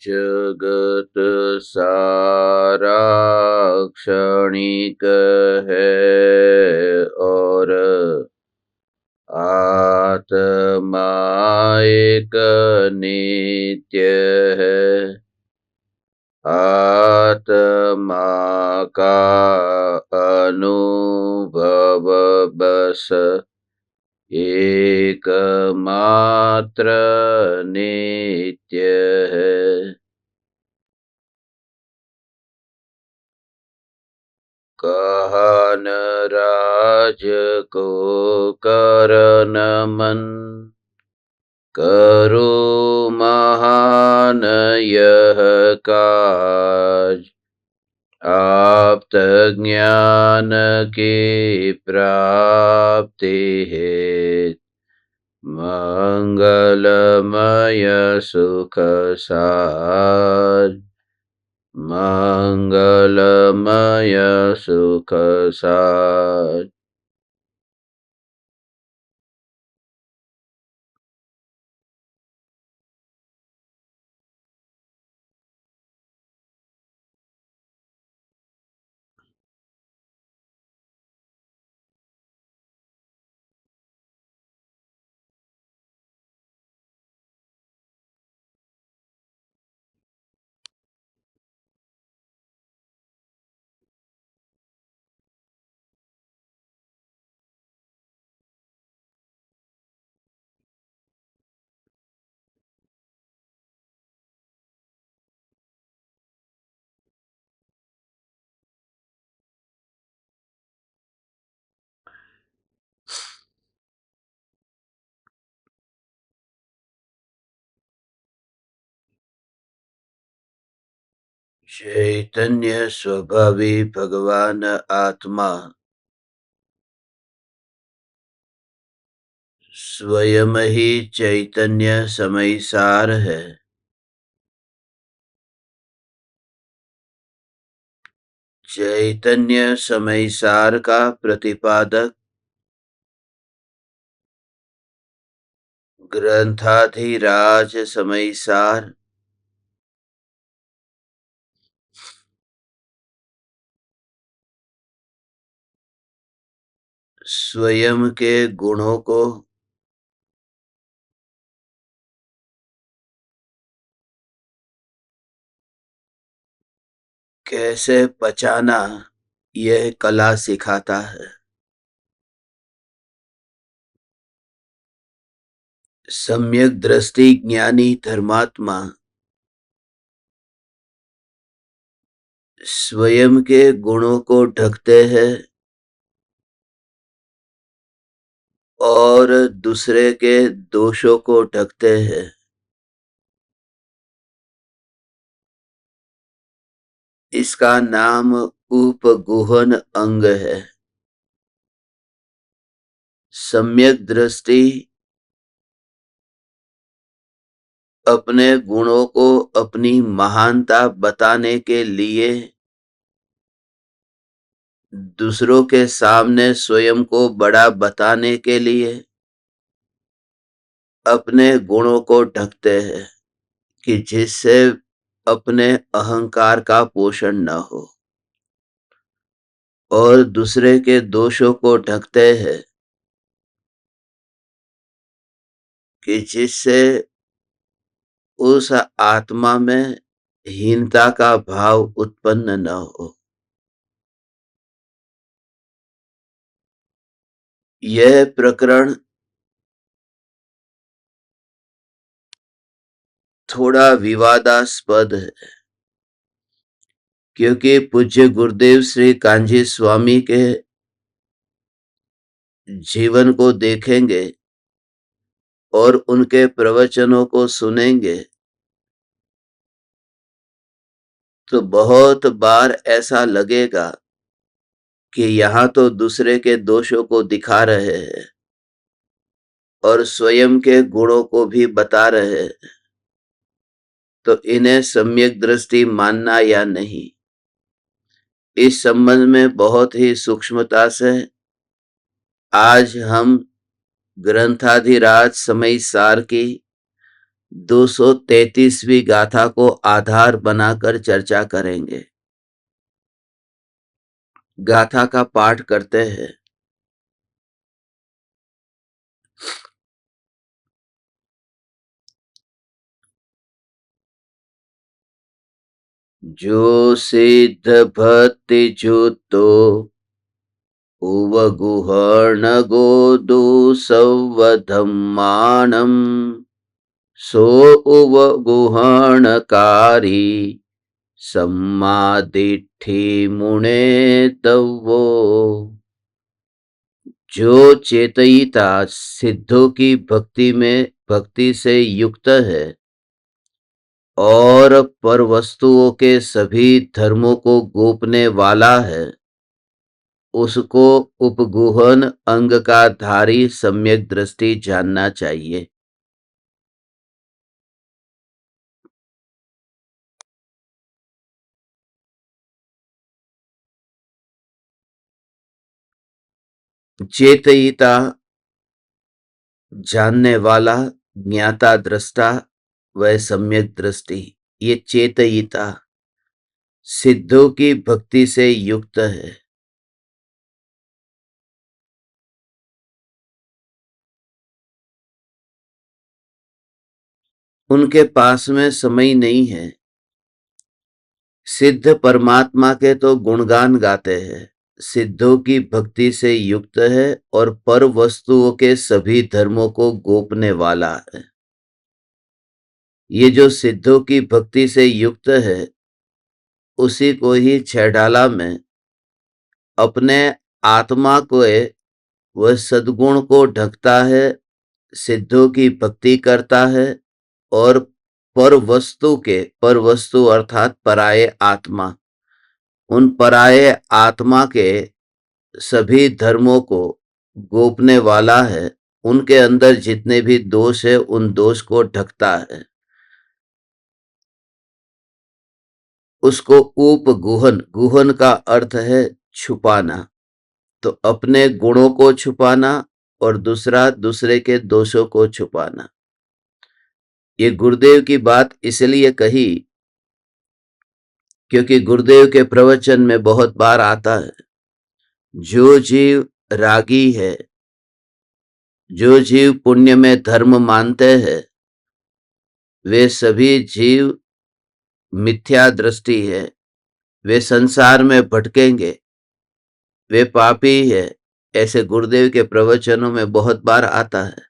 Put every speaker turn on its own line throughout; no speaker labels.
जगत सारा क्षणिक है और आत्मा एक नित्य है। आत्मा का अनुभव बस एकमात्र नित्य है। कहन राज को कर नमन, करो महान यह काज। आप्त ज्ञान की प्राप्ति हेतु मंगलमय सुख साज। मंगलमय सुख साज। चैतन्य स्वभावी भगवान आत्मा स्वयं ही चैतन्य समय सार है। चैतन्य समय सार का प्रतिपादक ग्रंथाधिराज समय सार स्वयं के गुणों को कैसे पहचाना यह कला सिखाता है। सम्यक दृष्टि ज्ञानी धर्मात्मा स्वयं के गुणों को ढकते हैं और दूसरे के दोषों को ढकते हैं। इसका नाम उपगुहन अंग है। सम्यक दृष्टि अपने गुणों को अपनी महानता बताने के लिए दूसरों के सामने स्वयं को बड़ा बताने के लिए अपने गुणों को ढकते हैं कि जिससे अपने अहंकार का पोषण न हो, और दूसरे के दोषों को ढकते हैं कि जिससे उस आत्मा में हीनता का भाव उत्पन्न न हो। यह प्रकरण थोड़ा विवादास्पद है, क्योंकि पूज्य गुरुदेव श्री कांजी स्वामी के जीवन को देखेंगे और उनके प्रवचनों को सुनेंगे तो बहुत बार ऐसा लगेगा कि यहाँ तो दूसरे के दोषों को दिखा रहे हैं और स्वयं के गुणों को भी बता रहे हैं, तो इन्हें सम्यक दृष्टि मानना या नहीं। इस संबंध में बहुत ही सूक्ष्मता से आज हम ग्रंथाधिराज समय सार की 233वीं गाथा को आधार बनाकर चर्चा करेंगे। गाथा का पाठ करते हैं। जो सिद्ध भक्ति जुतो उवगुहण गोदु सवधम्मानम सो उवगुहणकारी सम्मादिठि मुने तवो। जो चेतयिता सिद्धों की भक्ति से युक्त है और पर वस्तुओं के सभी धर्मों को गोपने वाला है, उसको उपगुहन अंग का धारी सम्यक दृष्टि जानना चाहिए। चेतयिता जानने वाला, ज्ञाता दृष्टा व सम्यक दृष्टि, ये चेतयिता सिद्धों की भक्ति से युक्त है। उनके पास में समय नहीं है। सिद्ध परमात्मा के तो गुणगान गाते हैं, सिद्धों की भक्ति से युक्त है और पर वस्तुओं के सभी धर्मों को गोपने वाला है। ये जो सिद्धों की भक्ति से युक्त है, उसी को ही छैडाला में अपने आत्मा को वह सद्गुण को ढकता है, सिद्धों की भक्ति करता है और पर वस्तु अर्थात पराये आत्मा, उन पराये आत्मा के सभी धर्मों को गोपने वाला है। उनके अंदर जितने भी दोष है, उन दोष को ढकता है। उसको उपगुहन, गुहन का अर्थ है छुपाना, तो अपने गुणों को छुपाना और दूसरे के दोषों को छुपाना। ये गुरुदेव की बात इसलिए कही क्योंकि गुरुदेव के प्रवचन में बहुत बार आता है, जो जीव रागी है, जो जीव पुण्य में धर्म मानते हैं, वे सभी जीव मिथ्या दृष्टि है, वे संसार में भटकेंगे, वे पापी है, ऐसे गुरुदेव के प्रवचनों में बहुत बार आता है।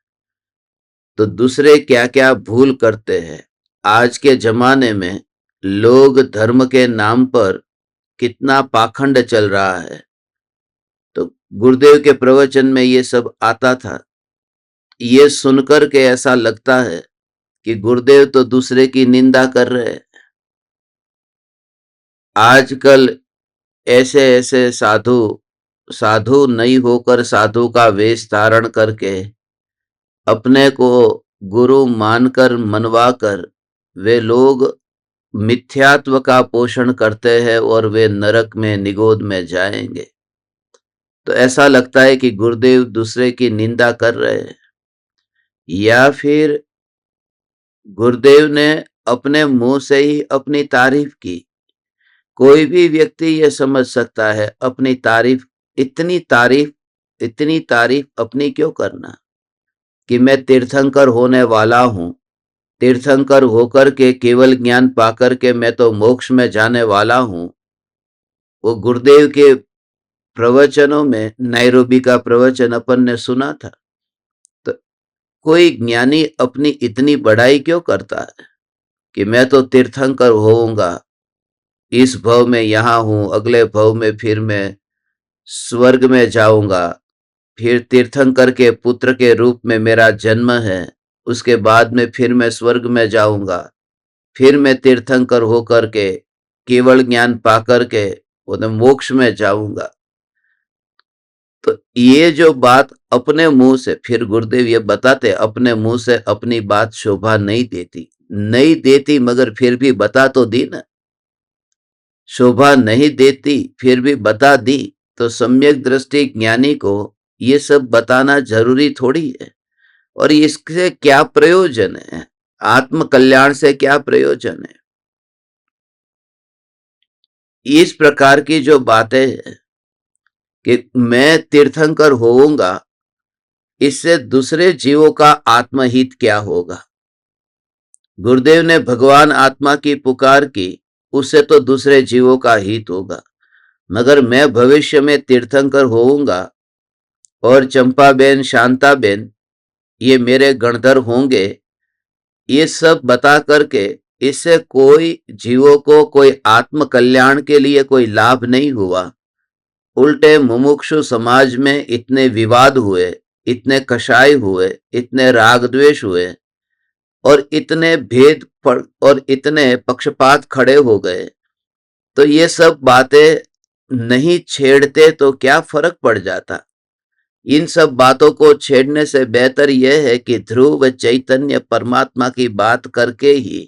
तो दूसरे क्या क्या भूल करते हैं। आज के जमाने में लोग धर्म के नाम पर कितना पाखंड चल रहा है, तो गुरुदेव के प्रवचन में ये सब आता था। ये सुनकर के ऐसा लगता है कि गुरुदेव तो दूसरे की निंदा कर रहे हैं। आजकल ऐसे ऐसे साधु नहीं होकर साधु का वेश धारण करके अपने को गुरु मानकर मनवाकर वे लोग मिथ्यात्व का पोषण करते हैं और वे नरक में निगोद में जाएंगे। तो ऐसा लगता है कि गुरुदेव दूसरे की निंदा कर रहे हैं, या फिर गुरुदेव ने अपने मुंह से ही अपनी तारीफ की। कोई भी व्यक्ति यह समझ सकता है, अपनी तारीफ, इतनी तारीफ अपनी क्यों करना, कि मैं तीर्थंकर होने वाला हूं, तीर्थंकर होकर के केवल ज्ञान पाकर के मैं तो मोक्ष में जाने वाला हूं। वो गुरुदेव के प्रवचनों में, नैरोबी का प्रवचन अपन ने सुना था। तो कोई ज्ञानी अपनी इतनी बड़ाई क्यों करता है कि मैं तो तीर्थंकर होऊंगा, इस भव में यहां हूं, अगले भव में फिर मैं स्वर्ग में जाऊंगा, फिर तीर्थंकर के पुत्र के रूप में मेरा जन्म है, उसके बाद में फिर मैं स्वर्ग में जाऊंगा, फिर मैं तीर्थंकर होकर के केवल ज्ञान पाकर के वो मोक्ष में जाऊंगा। तो ये जो बात अपने मुंह से, फिर गुरुदेव ये बताते, अपने मुंह से अपनी बात शोभा नहीं देती, मगर फिर भी बता तो दी ना। शोभा नहीं देती फिर भी बता दी, तो सम्यक दृष्टि ज्ञानी को ये सब बताना जरूरी थोड़ी है। और इससे क्या प्रयोजन है? आत्म कल्याण से क्या प्रयोजन है? इस प्रकार की जो बातें हैं कि मैं तीर्थंकर होऊंगा, इससे दूसरे जीवों का आत्महित क्या होगा? गुरुदेव ने भगवान आत्मा की पुकार की, उससे तो दूसरे जीवों का हित होगा। मगर मैं भविष्य में तीर्थंकर होऊंगा और चंपाबेन, शांताबेन ये मेरे गणधर होंगे, ये सब बता करके इससे कोई जीवों को कोई आत्म कल्याण के लिए कोई लाभ नहीं हुआ। उल्टे मुमुक्षु समाज में इतने विवाद हुए, इतने कषाय हुए, इतने राग द्वेष हुए और इतने और इतने पक्षपात खड़े हो गए। तो ये सब बातें नहीं छेड़ते तो क्या फर्क पड़ जाता? इन सब बातों को छेड़ने से बेहतर यह है कि ध्रुव चैतन्य परमात्मा की बात करके ही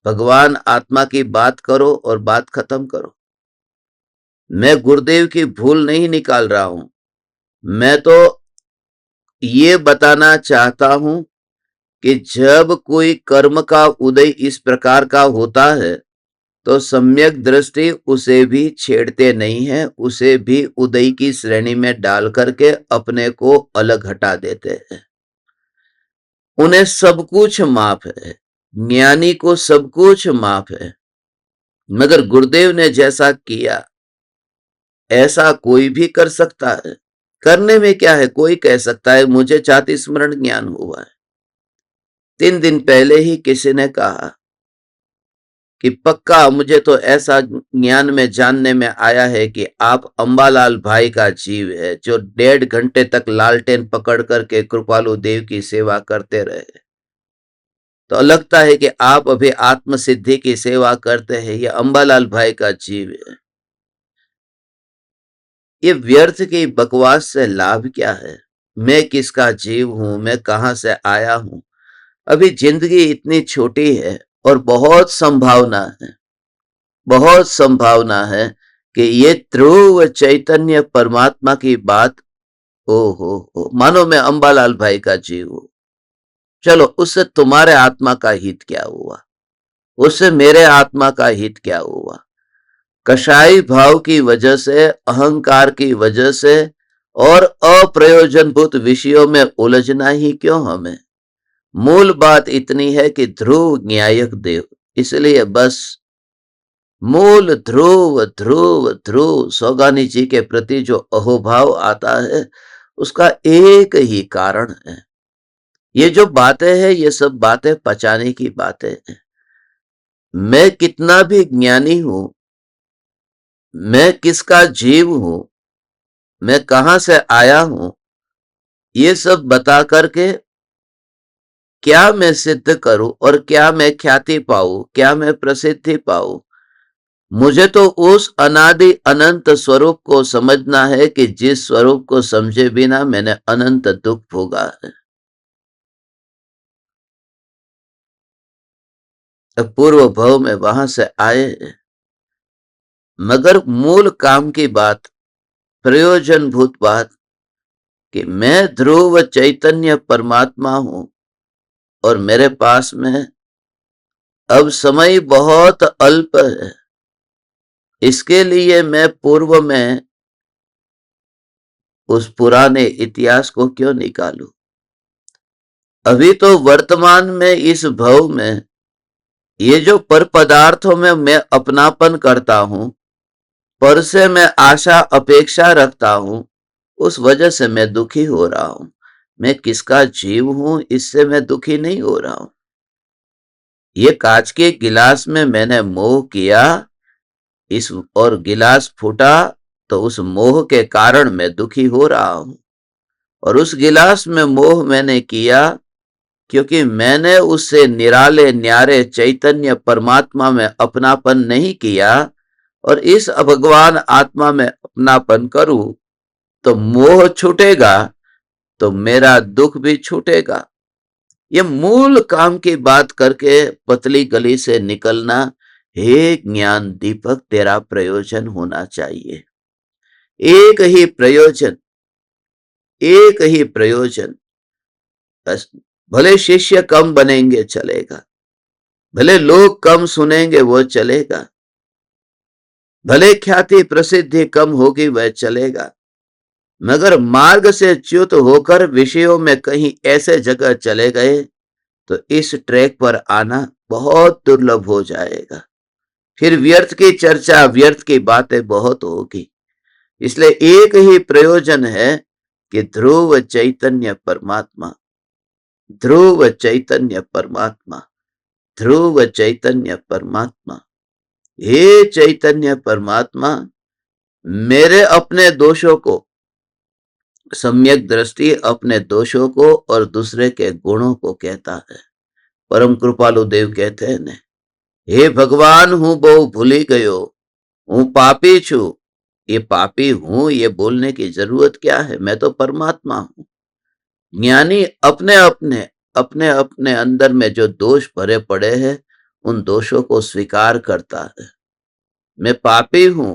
भगवान आत्मा की बात करो और बात खत्म करो। मैं गुरुदेव की भूल नहीं निकाल रहा हूं, मैं तो ये बताना चाहता हूं कि जब कोई कर्म का उदय इस प्रकार का होता है तो सम्यक दृष्टि उसे भी छेड़ते नहीं है, उसे भी उदय की श्रेणी में डाल करके अपने को अलग हटा देते हैं। उन्हें सब कुछ माफ है, ज्ञानी को सब कुछ माफ है। मगर गुरुदेव ने जैसा किया ऐसा कोई भी कर सकता है। करने में क्या है? कोई कह सकता है मुझे छाती स्मरण ज्ञान हुआ है। 3 दिन पहले ही किसी ने कहा कि पक्का मुझे तो ऐसा ज्ञान में जानने में आया है कि आप अंबालाल भाई का जीव है, जो 1.5 घंटे तक लालटेन पकड़ करके कृपालु देव की सेवा करते रहे। तो लगता है कि आप अभी आत्म सिद्धि की सेवा करते हैं, ये अंबालाल भाई का जीव है। ये व्यर्थ की बकवास से लाभ क्या है? मैं किसका जीव हूं, मैं कहां से आया हूं? अभी जिंदगी इतनी छोटी है और बहुत संभावना है, बहुत संभावना है कि ये ध्रुव चैतन्य परमात्मा की बात, ओ हो, मानो मैं अंबालाल भाई का जीव हूं। चलो, उससे तुम्हारे आत्मा का हित क्या हुआ? उससे मेरे आत्मा का हित क्या हुआ? कषाई भाव की वजह से, अहंकार की वजह से और अप्रयोजनभूत विषयों में उलझना ही क्यों हमें? मूल बात इतनी है कि ध्रुव न्यायक देव, इसलिए बस मूल ध्रुव ध्रुव ध्रुव सौगानी जी के प्रति जो अहोभाव आता है उसका एक ही कारण है। ये जो बातें हैं ये सब बातें पचाने की बातें हैं। मैं कितना भी ज्ञानी हूं, मैं किसका जीव हूं, मैं कहां से आया हूं, ये सब बता करके क्या मैं सिद्ध करूं और क्या मैं ख्याति पाऊं, क्या मैं प्रसिद्धि पाऊं? मुझे तो उस अनादि अनंत स्वरूप को समझना है कि जिस स्वरूप को समझे बिना मैंने अनंत दुख भोगा है। पूर्व भव में वहां से आए हैं, मगर मूल काम की बात, प्रयोजनभूत बात कि मैं ध्रुव चैतन्य परमात्मा हूं और मेरे पास में अब समय बहुत अल्प है। इसके लिए मैं पूर्व में उस पुराने इतिहास को क्यों निकालूं? अभी तो वर्तमान में इस भव में ये जो पर पदार्थों में मैं अपनापन करता हूं, पर से मैं आशा अपेक्षा रखता हूं, उस वजह से मैं दुखी हो रहा हूं। मैं किसका जीव हूं, इससे मैं दुखी नहीं हो रहा हूं। ये कांच के गिलास में मैंने मोह किया, इस और गिलास फूटा, तो उस मोह के कारण मैं दुखी हो रहा हूं। और उस गिलास में मोह मैंने किया क्योंकि मैंने उससे निराले न्यारे चैतन्य परमात्मा में अपनापन नहीं किया। और इस भगवान आत्मा में अपनापन करूं तो मोह छूटेगा, तो मेरा दुख भी छूटेगा। ये मूल काम की बात करके पतली गली से निकलना, हे ज्ञान दीपक तेरा प्रयोजन होना चाहिए। एक ही प्रयोजन, एक ही प्रयोजन। बस भले शिष्य कम बनेंगे चलेगा, भले लोग कम सुनेंगे वो चलेगा, भले ख्याति प्रसिद्धि कम होगी वह चलेगा, मगर मार्ग से च्युत होकर विषयों में कहीं ऐसे जगह चले गए तो इस ट्रैक पर आना बहुत दुर्लभ हो जाएगा। फिर व्यर्थ की चर्चा, व्यर्थ की बातें बहुत होगी। इसलिए एक ही प्रयोजन है कि ध्रुव चैतन्य परमात्मा, ध्रुव चैतन्य परमात्मा, ध्रुव चैतन्य परमात्मा। हे चैतन्य परमात्मा, मेरे अपने दोषों को, सम्यक दृष्टि अपने दोषों को और दूसरे के गुणों को कहता है। परम कृपालु देव कहते हैं ने, हे भगवान हूं बहु भूली गयो, हूं पापी छू। ये पापी हूं ये बोलने की जरूरत क्या है, मैं तो परमात्मा हूं। ज्ञानी अपने अपने अपने अपने अंदर में जो दोष भरे पड़े हैं उन दोषों को स्वीकार करता है। मैं पापी हूं,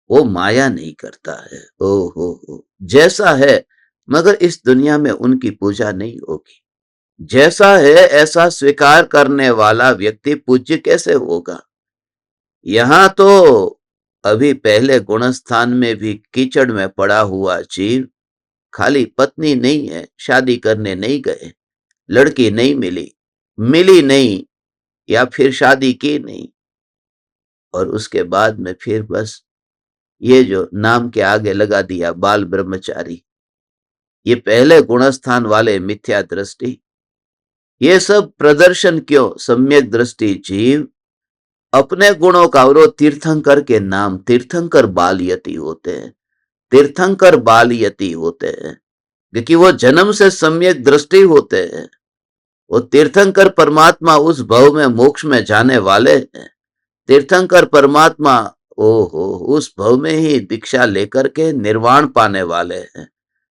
वो माया नहीं करता है। ओ हो, जैसा है, मगर इस दुनिया में उनकी पूजा नहीं होगी। जैसा है ऐसा स्वीकार करने वाला व्यक्ति पूज्य कैसे होगा। यहां तो अभी पहले गुणस्थान में भी कीचड़ में पड़ा हुआ जीव, खाली पत्नी नहीं है, शादी करने नहीं गए, लड़की नहीं मिली, मिली नहीं, या फिर शादी की नहीं, और उसके बाद में फिर बस ये जो नाम के आगे लगा दिया बाल ब्रह्मचारी। ये पहले गुणस्थान वाले मिथ्या दृष्टि, ये सब प्रदर्शन क्यों। सम्यक दृष्टि जीव अपने गुणों का, और तीर्थंकर के नाम, तीर्थंकर बाल यति होते हैं, तीर्थंकर बाल यति होते हैं, क्योंकि वो जन्म से सम्यक दृष्टि होते हैं। वो तीर्थंकर परमात्मा उस भव में मोक्ष में जाने वाले हैं। तीर्थंकर परमात्मा ओहो उस भव में ही दीक्षा लेकर के निर्वाण पाने वाले हैं।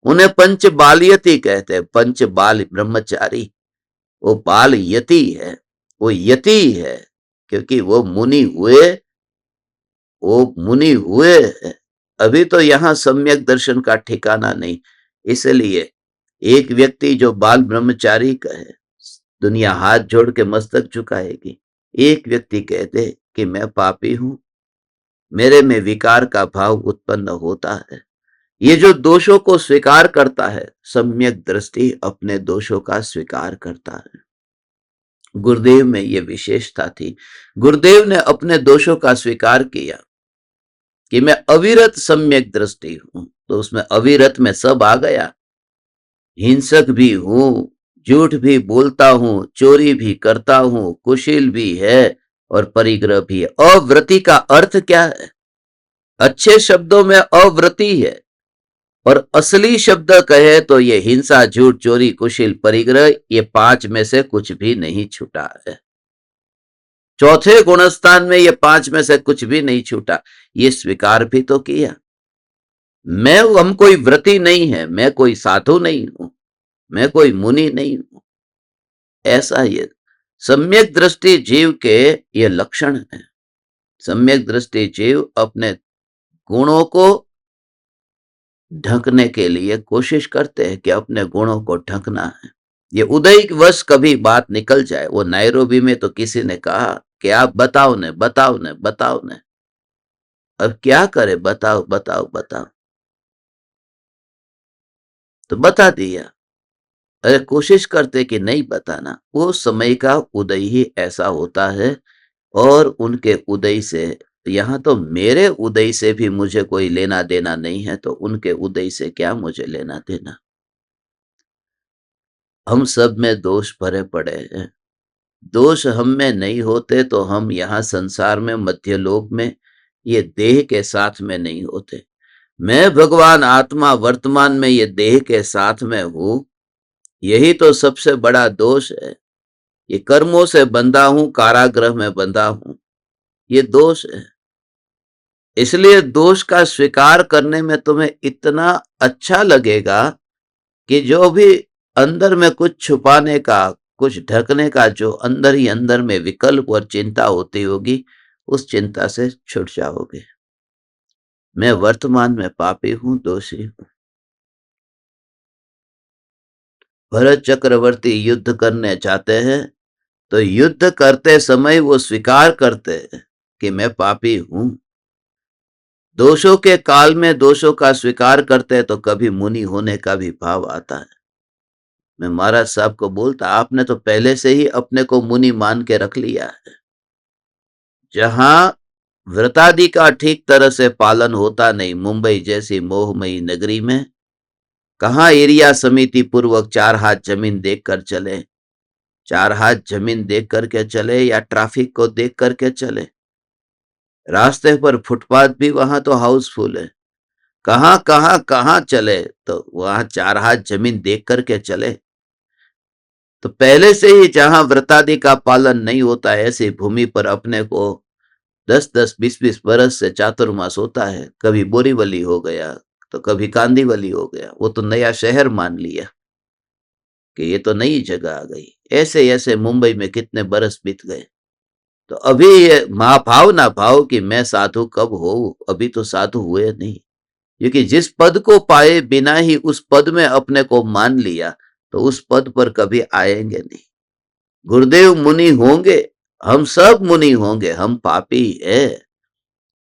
उन्हें पंच बाल यति कहते हैं, पंच बाल ब्रह्मचारी। वो बाल यति है, वो यति है, क्योंकि वो मुनि हुए, वो मुनि हुए हैं। अभी तो यहां सम्यक दर्शन का ठिकाना नहीं। इसलिए एक व्यक्ति जो बाल ब्रह्मचारी कहे, दुनिया हाथ जोड़ के मस्तक झुकाएगी। एक व्यक्ति कहते कि मैं पापी हूं, मेरे में विकार का भाव उत्पन्न होता है। ये जो दोषों को स्वीकार करता है, सम्यक दृष्टि अपने दोषों का स्वीकार करता है। गुरुदेव में ये विशेषता थी। गुरुदेव ने अपने दोषों का स्वीकार किया कि मैं अविरत सम्यक दृष्टि हूं, तो उसमें अविरत में सब आ गया। हिंसक भी हूं, झूठ भी बोलता हूं, चोरी भी करता हूं, कुशील भी है और परिग्रह भी है। अव्रति का अर्थ क्या है। अच्छे शब्दों में अव्रति है, और असली शब्द कहे तो ये हिंसा, झूठ, चोरी, कुशील, परिग्रह, ये पांच में से कुछ भी नहीं छूटा है। चौथे गुणस्थान में ये पांच में से कुछ भी नहीं छूटा। ये स्वीकार भी तो किया। हम कोई व्रती नहीं है, मैं कोई साधु नहीं हूं, मैं कोई मुनि नहीं हूं। ऐसा ये सम्यक दृष्टि जीव के ये लक्षण है। सम्यक दृष्टि जीव अपने गुणों को ढकने के लिए कोशिश करते हैं कि अपने गुणों को ढकना है। ये उदयवश कभी बात निकल जाए। वो नायरोबी में तो किसी ने कहा कि आप बताओ ने, बताओ ने, बताओ ने। अब क्या करे, बताओ बताओ बताओ, तो बता दिया। अरे कोशिश करते कि नहीं बताना। वो समय का उदय ही ऐसा होता है, और उनके उदय से, यहां तो मेरे उदय से भी मुझे कोई लेना देना नहीं है, तो उनके उदय से क्या मुझे लेना देना। हम सब में दोष भरे पड़े हैं। दोष हम में नहीं होते तो हम यहाँ संसार में, मध्य लोक में, ये देह के साथ में नहीं होते। मैं भगवान आत्मा वर्तमान में ये देह के साथ में हूं, यही तो सबसे बड़ा दोष है। ये कर्मों से बंधा हूं, कारागृह में बंधा हूं, ये दोष है। इसलिए दोष का स्वीकार करने में तुम्हें इतना अच्छा लगेगा कि जो भी अंदर में कुछ छुपाने का, कुछ ढकने का जो अंदर ही अंदर में विकल्प और चिंता होती होगी, उस चिंता से छूट जाओगे। मैं वर्तमान में पापी हूं, दोषी हूं। भरत चक्रवर्ती युद्ध करने जाते हैं, तो युद्ध करते समय वो स्वीकार करते हैं कि मैं पापी हूं। दोषों के काल में दोषों का स्वीकार करते हैं तो कभी मुनि होने का भी भाव आता है। मैं महाराज साहब को बोलता, आपने तो पहले से ही अपने को मुनि मान के रख लिया है। जहां व्रतादि का ठीक तरह से पालन होता नहीं, मुंबई जैसी मोहमयी नगरी में कहां एरिया समिति पूर्वक 4 हाथ जमीन देखकर चले, 4 हाथ जमीन देख करके चले या ट्रैफिक को देख करके चले। रास्ते पर फुटपाथ भी वहां तो हाउसफुल है। कहां कहां कहां चले तो वहां 4 हाथ जमीन देख करके चले। तो पहले से ही जहां व्रतादि का पालन नहीं होता है, ऐसी भूमि पर अपने को 10-10, 20-20 बरस से चातुर्मास होता है। कभी बोरीवली हो गया तो कभी कांदीवली हो गया, वो तो नया शहर मान लिया कि ये तो नई जगह आ गई। ऐसे ऐसे मुंबई में कितने बरस बीत गए। तो अभी ये महाभाव ना भाव कि मैं साधु कब हो, अभी तो साधु हुए नहीं। क्योंकि जिस पद को पाए बिना ही उस पद में अपने को मान लिया तो उस पद पर कभी आएंगे नहीं। गुरुदेव मुनि होंगे, हम सब मुनि होंगे, हम पापी है।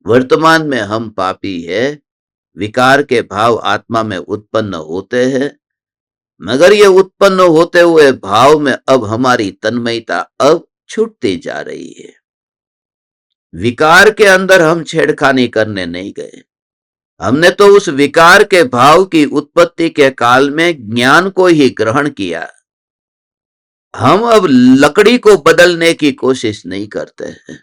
वर्तमान में हम पापी है। विकार के भाव आत्मा में उत्पन्न होते हैं, मगर ये उत्पन्न होते हुए भाव में अब हमारी तन्मयता अब छूटती जा रही है। विकार के अंदर हम छेड़खानी करने नहीं गए। हमने तो उस विकार के भाव की उत्पत्ति के काल में ज्ञान को ही ग्रहण किया। हम अब लकड़ी को बदलने की कोशिश नहीं करते हैं।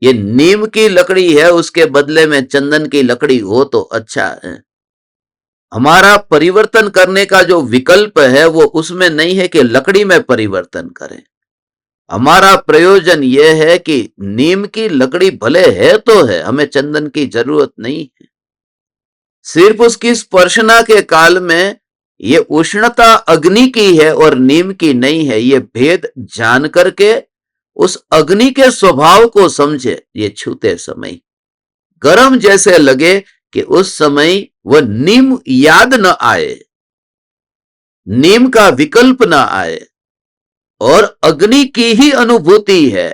ये नीम की लकड़ी है, उसके बदले में चंदन की लकड़ी हो तो अच्छा है। हमारा परिवर्तन करने का जो विकल्प है वो उसमें नहीं है कि लकड़ी में परिवर्तन करें। हमारा प्रयोजन यह है कि नीम की लकड़ी भले है तो है, हमें चंदन की जरूरत नहीं है। सिर्फ उसकी स्पर्शना के काल में ये उष्णता अग्नि की है और नीम की नहीं है, ये भेद जान करके उस अग्नि के स्वभाव को समझे। ये छूते समय गर्म जैसे लगे कि उस समय वह नीम याद न आए, नीम का विकल्प न आए और अग्नि की ही अनुभूति है।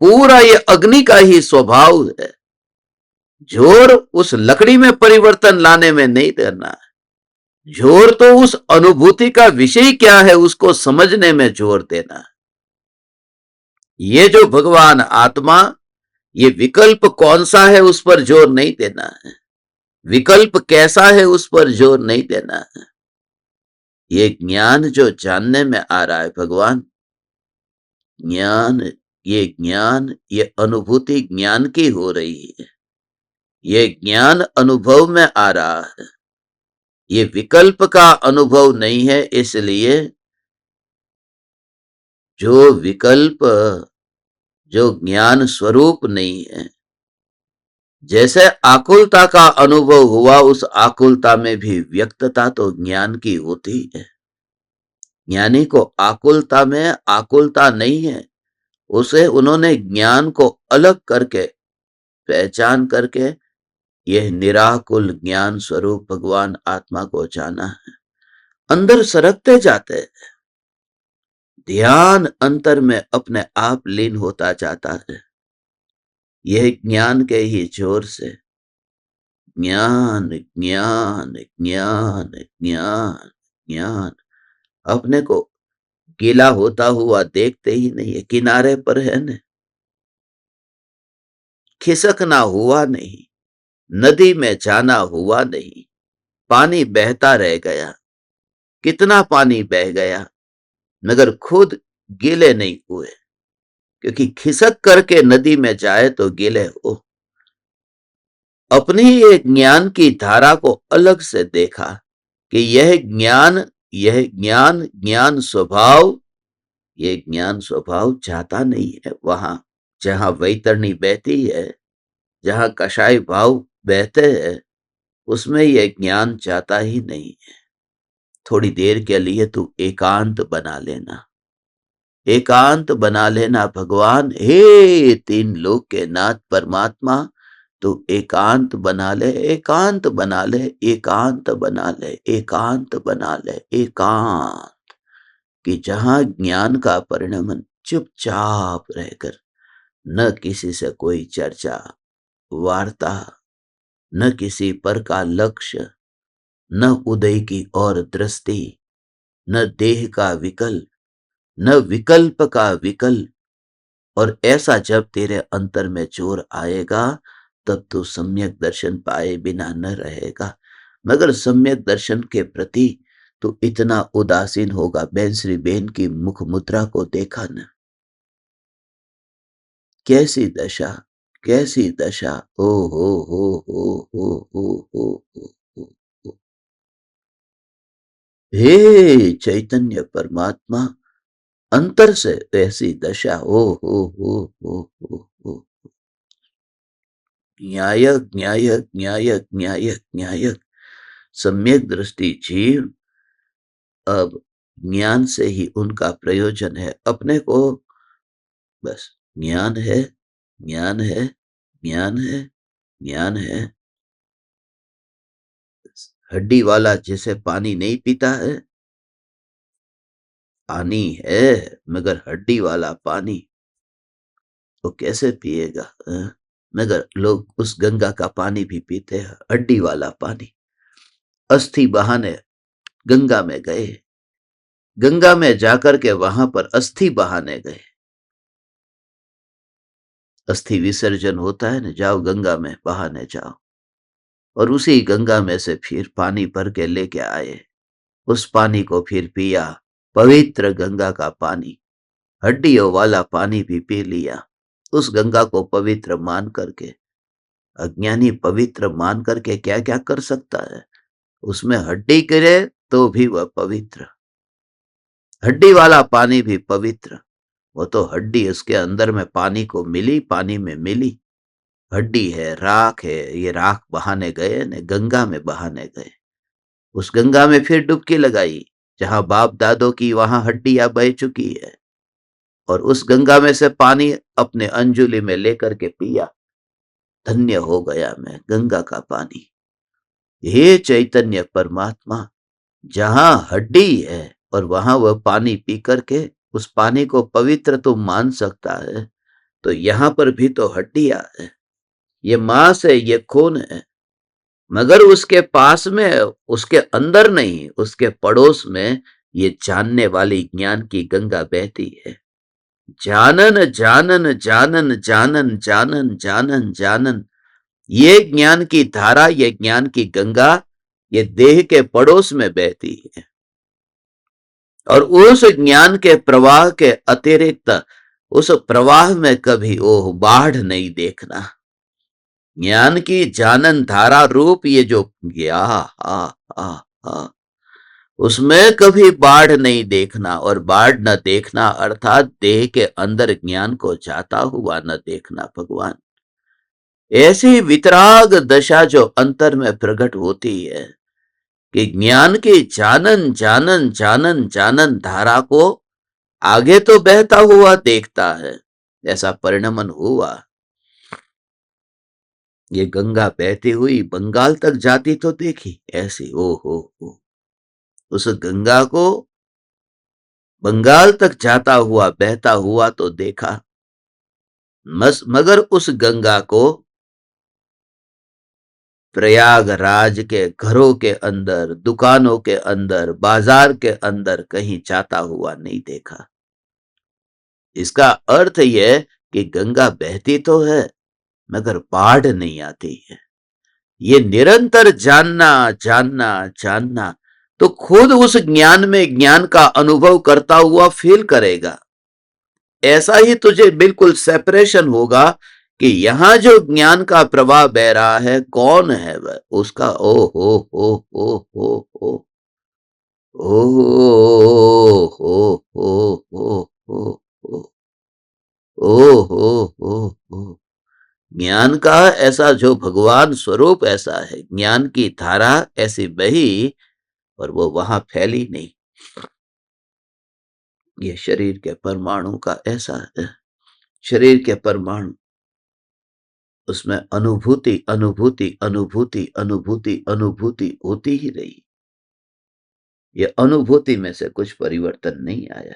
पूरा ये अग्नि का ही स्वभाव है। जोर उस लकड़ी में परिवर्तन लाने में नहीं देना है। जोर तो उस अनुभूति का विषय क्या है उसको समझने में जोर देना है। ये जो भगवान आत्मा, ये विकल्प कौन सा है उस पर जोर नहीं देना है। विकल्प कैसा है उस पर जोर नहीं देना है। ये ज्ञान जो जानने में आ रहा है भगवान, ज्ञान, ये अनुभूति ज्ञान की हो रही है। ये ज्ञान अनुभव में आ रहा है, ये विकल्प का अनुभव नहीं है। इसलिए जो विकल्प, जो ज्ञान स्वरूप नहीं है, जैसे आकुलता का अनुभव हुआ, उस आकुलता में भी व्यक्तता तो ज्ञान की होती है। ज्ञानी को आकुलता में आकुलता नहीं है, उसे उन्होंने ज्ञान को अलग करके, पहचान करके यह निराकुल ज्ञान स्वरूप भगवान आत्मा को जाना है। अंदर सरकते जाते हैं, ध्यान अंतर में अपने आप लीन होता जाता है। यह ज्ञान के ही जोर से ज्ञान ज्ञान ज्ञान ज्ञान ज्ञान अपने को गीला होता हुआ देखते ही नहीं है। किनारे पर है न, खिसकना हुआ नहीं, नदी में जाना हुआ नहीं, पानी बहता रह गया। कितना पानी बह गया मगर खुद गीले नहीं हुए, क्योंकि खिसक करके नदी में जाए तो गीले हो। अपनी ही एक ज्ञान की धारा को अलग से देखा कि यह ज्ञान, यह ज्ञान, ज्ञान स्वभाव, ये ज्ञान स्वभाव जाता नहीं है। वहां जहां वैतरणी बहती है, जहां कषाय भाव बहते हैं, उसमें यह ज्ञान जाता ही नहीं है। थोड़ी देर के लिए तू एकांत बना लेना, एकांत बना लेना। भगवान हे तीन लोक के नाथ परमात्मा, तू एकांत बना ले, एकांत बना ले, एकांत बना ले, एकांत बना ले, एकांत, कि जहां ज्ञान का परिणमन चुपचाप रहकर, न किसी से कोई चर्चा वार्ता, न किसी पर का लक्ष्य, न उदय की ओर दृष्टि, न देह का विकल्प, न विकल्प का विकल्प। और ऐसा जब तेरे अंतर में जोर आएगा, तब तू सम्यक दर्शन पाए बिना न रहेगा। मगर सम्यक दर्शन के प्रति तो इतना उदासीन होगा। बेन श्री बेन की मुख मुद्रा को देखा न, कैसी दशा, कैसी दशा। ओ हो। हे चैतन्य परमात्मा, अंतर से ऐसी दशा। हो। न्यायक न्यायक न्यायक न्यायक न्यायक। सम्यक दृष्टि जीव अब ज्ञान से ही उनका प्रयोजन है। अपने को बस ज्ञान है, ज्ञान है, ज्ञान है, ज्ञान है। हड्डी वाला जैसे पानी नहीं पीता है, पानी है मगर हड्डी वाला पानी वो कैसे पिएगा? मगर लोग उस गंगा का पानी भी पीते हैं, हड्डी वाला पानी। अस्थि बहाने गंगा में गए, गंगा में जाकर के वहां पर अस्थि बहाने गए। अस्थि विसर्जन होता है ना, जाओ गंगा में बहाने जाओ। और उसी गंगा में से फिर पानी भर के लेके आए, उस पानी को फिर पिया, पवित्र गंगा का पानी। हड्डियों वाला पानी भी पी लिया। उस गंगा को पवित्र मान करके, अज्ञानी पवित्र मान करके क्या क्या कर सकता है? उसमें हड्डी गिरे तो भी वह पवित्र, हड्डी वाला पानी भी पवित्र। वो तो हड्डी उसके अंदर में पानी को मिली, पानी में मिली। हड्डी है, राख है, ये राख बहाने गए न, गंगा में बहाने गए। उस गंगा में फिर डुबकी लगाई जहां बाप दादों की वहां हड्डियां बह चुकी है। और उस गंगा में से पानी अपने अंजुली में लेकर के पिया। धन्य हो गया मैं, गंगा का पानी। हे चैतन्य परमात्मा, जहां हड्डी है और वहां वह पानी पी करके उस पानी को पवित्र तो मान सकता है, तो यहां पर भी तो हड्डियां है, ये मांस है, ये खून है। मगर उसके पास में, उसके अंदर नहीं, उसके पड़ोस में ये जानने वाली ज्ञान की गंगा बहती है। जानन जानन जानन जानन जानन जानन जानन, ये ज्ञान की धारा, ये ज्ञान की गंगा, ये देह के पड़ोस में बहती है। और उस ज्ञान के प्रवाह के अतिरिक्त उस प्रवाह में कभी ओह बाढ़ नहीं देखना। ज्ञान की जानन धारा रूप ये जो आ, उसमें कभी बाढ़ नहीं देखना। और बाढ़ न देखना अर्थात देह के अंदर ज्ञान को जाता हुआ न देखना। भगवान, ऐसी वितराग दशा जो अंतर में प्रकट होती है कि ज्ञान की जानन जानन जानन जानन धारा को आगे तो बहता हुआ देखता है, ऐसा परिणमन हुआ। ये गंगा बहती हुई बंगाल तक जाती तो देखी ऐसी, ओ हो। उस गंगा को बंगाल तक जाता हुआ बहता हुआ तो देखा, मगर उस गंगा को प्रयागराज के घरों के अंदर, दुकानों के अंदर, बाजार के अंदर कहीं जाता हुआ नहीं देखा। इसका अर्थ यह कि गंगा बहती तो है मगर बाढ़ नहीं आती है। ये निरंतर जानना जानना जानना, तो खुद उस ज्ञान में ज्ञान का अनुभव करता हुआ फील करेगा। ऐसा ही तुझे बिल्कुल सेपरेशन होगा कि यहां जो ज्ञान का प्रवाह बह रहा है, कौन है वह? उसका ओ हो ओ हो ओ हो। ज्ञान का ऐसा जो भगवान स्वरूप ऐसा है, ज्ञान की धारा ऐसी बही और वो वहां फैली नहीं। ये शरीर के परमाणु का ऐसा है, शरीर के परमाणु, उसमें अनुभूति अनुभूति अनुभूति अनुभूति अनुभूति होती ही रही। ये अनुभूति में से कुछ परिवर्तन नहीं आया।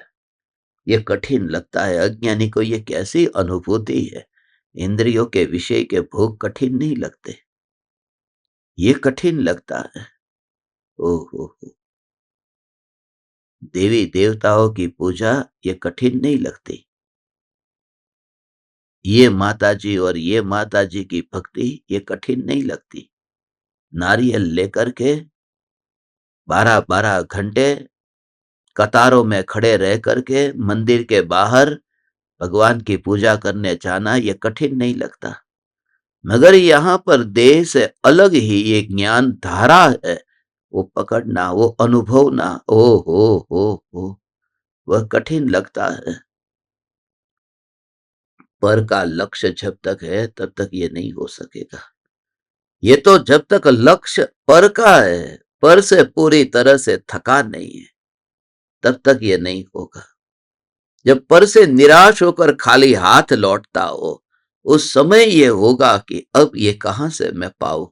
ये कठिन लगता है अज्ञानी को। ये कैसी अनुभूति है? इंद्रियों के विषय के भोग कठिन नहीं लगते, ये कठिन लगता है। ओहो हो, देवी देवताओं की पूजा ये कठिन नहीं लगती। ये माताजी और ये माताजी की भक्ति ये कठिन नहीं लगती। नारियल लेकर के 12-12 घंटे कतारों में खड़े रह करके मंदिर के बाहर भगवान की पूजा करने जाना ये कठिन नहीं लगता। मगर यहाँ पर देह से अलग ही ये ज्ञान धारा है, वो पकड़ना, वो अनुभवना, ओ हो, वह कठिन लगता है। पर का लक्ष्य जब तक है तब तक ये नहीं हो सकेगा। ये तो जब तक लक्ष्य पर का है, पर से पूरी तरह से थका नहीं है, तब तक ये नहीं होगा। जब पर से निराश होकर खाली हाथ लौटता हो, उस समय ये होगा कि अब ये कहां से मैं पाऊं।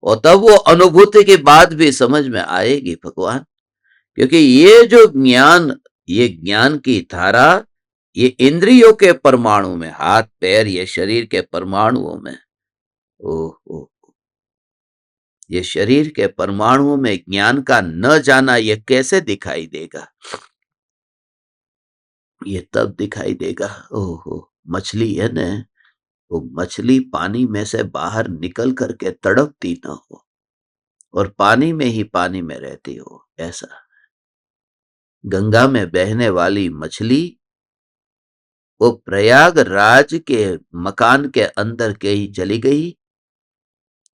और तब वो अनुभूति की बात भी समझ में आएगी भगवान। क्योंकि ये जो ज्ञान, ये ज्ञान की धारा, ये इंद्रियों के परमाणु में, हाथ पैर ये शरीर के परमाणुओं में, ओ ये शरीर के परमाणुओं में ज्ञान का न जाना ये कैसे दिखाई देगा? ये तब दिखाई देगा, ओहो, मछली है न, वो मछली पानी में से बाहर निकल करके तड़पती ना हो और पानी में ही पानी में रहती हो, ऐसा। गंगा में बहने वाली मछली वो प्रयागराज के मकान के अंदर कहीं चली गई।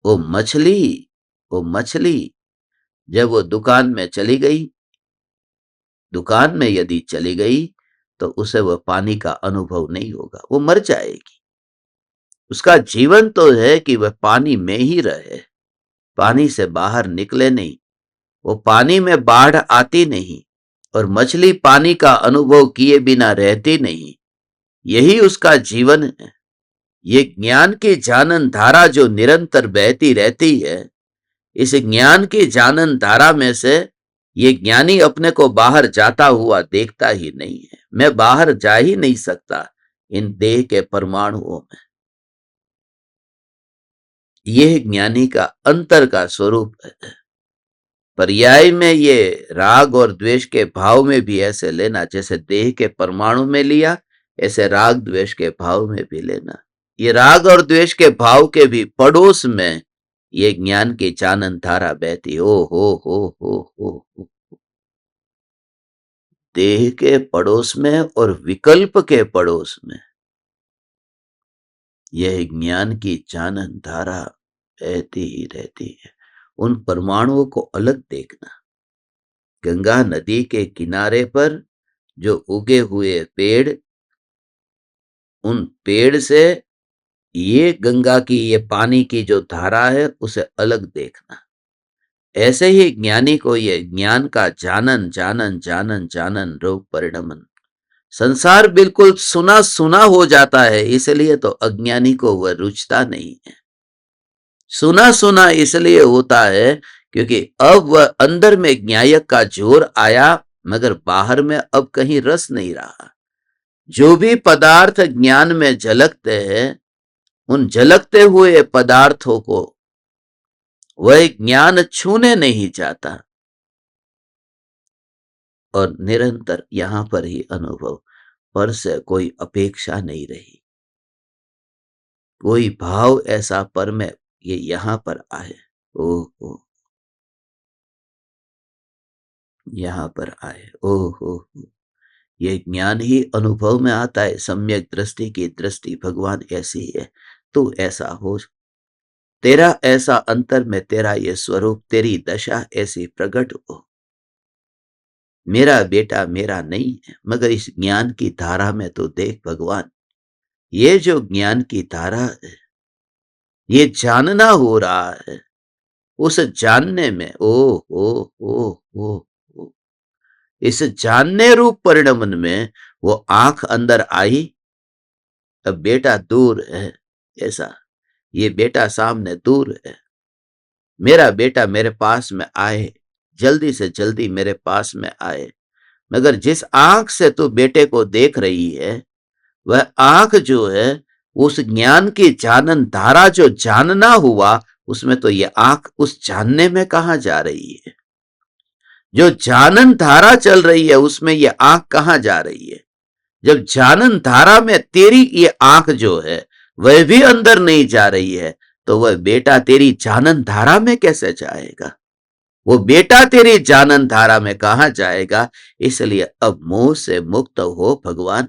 वो मछली जब वो दुकान में चली गई, दुकान में यदि चली गई तो उसे वह पानी का अनुभव नहीं होगा, वो मर जाएगी। उसका जीवन तो है कि वह पानी में ही रहे, पानी से बाहर निकले नहीं। वो पानी में बाढ़ आती नहीं और मछली पानी का अनुभव किए बिना रहती नहीं, यही उसका जीवन है। ये ज्ञान की जानन धारा जो निरंतर बहती रहती है, इस ज्ञान की जानन धारा में से ये ज्ञानी अपने को बाहर जाता हुआ देखता ही नहीं है। मैं बाहर जा ही नहीं सकता इन देह के परमाणुओं में। यह ज्ञानी का अंतर का स्वरूप है। पर्याय में ये राग और द्वेष के भाव में भी ऐसे लेना, जैसे देह के परमाणु में लिया, ऐसे राग द्वेष के भाव में भी लेना। ये राग और द्वेष के भाव के भी पड़ोस में ये ज्ञान की चानन धारा बहती। ओ हो। देह के पड़ोस में और विकल्प के पड़ोस में यह ज्ञान की चानन धारा बहती ही रहती है। उन परमाणुओं को अलग देखना। गंगा नदी के किनारे पर जो उगे हुए पेड़, उन पेड़ से ये गंगा की ये पानी की जो धारा है उसे अलग देखना। ऐसे ही ज्ञानी को ये ज्ञान का जानन जानन जानन जानन रूप परिणमन। संसार बिल्कुल सुना सुना हो जाता है, इसलिए तो अज्ञानी को वह रुचता नहीं है। सुना सुना इसलिए होता है क्योंकि अब वह अंदर में ज्ञायक का जोर आया, मगर बाहर में अब कहीं रस नहीं रहा। जो भी पदार्थ ज्ञान में झलकते हैं, उन झलकते हुए पदार्थों को वह ज्ञान छूने नहीं चाहता और निरंतर यहां पर ही अनुभव, पर से कोई अपेक्षा नहीं रही। कोई भाव ऐसा पर में ये यहां पर आए, ओ यहां पर आए, ओ ये ज्ञान ही अनुभव में आता है। सम्यक दृष्टि की दृष्टि भगवान ऐसी है, तू ऐसा हो, तेरा ऐसा अंतर में तेरा ये स्वरूप, तेरी दशा ऐसी प्रकट हो। मेरा बेटा मेरा नहीं है, मगर इस ज्ञान की धारा में तो देख भगवान, ये जो ज्ञान की धारा है, ये जानना हो रहा है। उस जानने में ओ इस जानने रूप परिणमन में वो आंख अंदर आई। अब बेटा दूर है, ऐसा, ये बेटा सामने दूर है। मेरा बेटा मेरे पास में आए, जल्दी से जल्दी मेरे पास में आए। मगर जिस आंख से तू बेटे को देख रही है, वह आंख जो है, उस ज्ञान की जानन धारा जो जानना हुआ, उसमें तो ये आंख उस जानने में कहां जा रही है? जो जानन धारा चल रही है उसमें ये आंख कहां जा रही है? जब जानन धारा में तेरी ये आंख जो है वह भी अंदर नहीं जा रही है, तो वह बेटा तेरी जानन धारा में कैसे जाएगा? वो बेटा तेरी जानन धारा में कहां जाएगा? इसलिए अब मोह से मुक्त हो भगवान,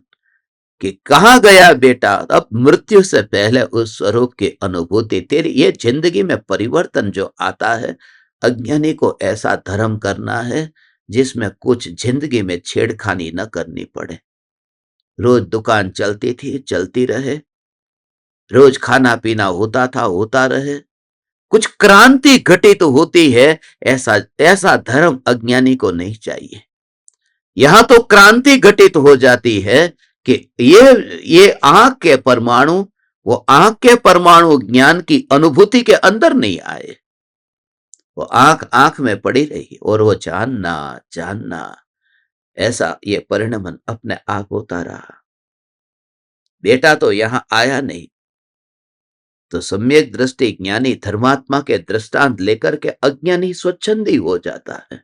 कि कहां गया बेटा? अब मृत्यु से पहले उस स्वरूप की अनुभूति तेरी। ये जिंदगी में परिवर्तन जो आता है, अज्ञानी को ऐसा धर्म करना है जिसमें कुछ जिंदगी में छेड़खानी न करनी पड़े। रोज दुकान चलती थी, चलती रहे, रोज खाना पीना होता था, होता रहे, कुछ क्रांति घटित तो होती है, ऐसा ऐसा धर्म अज्ञानी को नहीं चाहिए। यहां तो क्रांति घटित हो जाती है कि ये आंख के परमाणु, वो आंख के परमाणु ज्ञान की अनुभूति के अंदर नहीं आए, वो आंख आंख में पड़ी रही और वो जानना जानना, ऐसा ये परिणमन अपने आप होता रहा। बेटा तो यहां आया नहीं, तो सम्यक दृष्टि ज्ञानी धर्मात्मा के दृष्टांत लेकर के अज्ञानी स्वच्छंदी हो जाता है।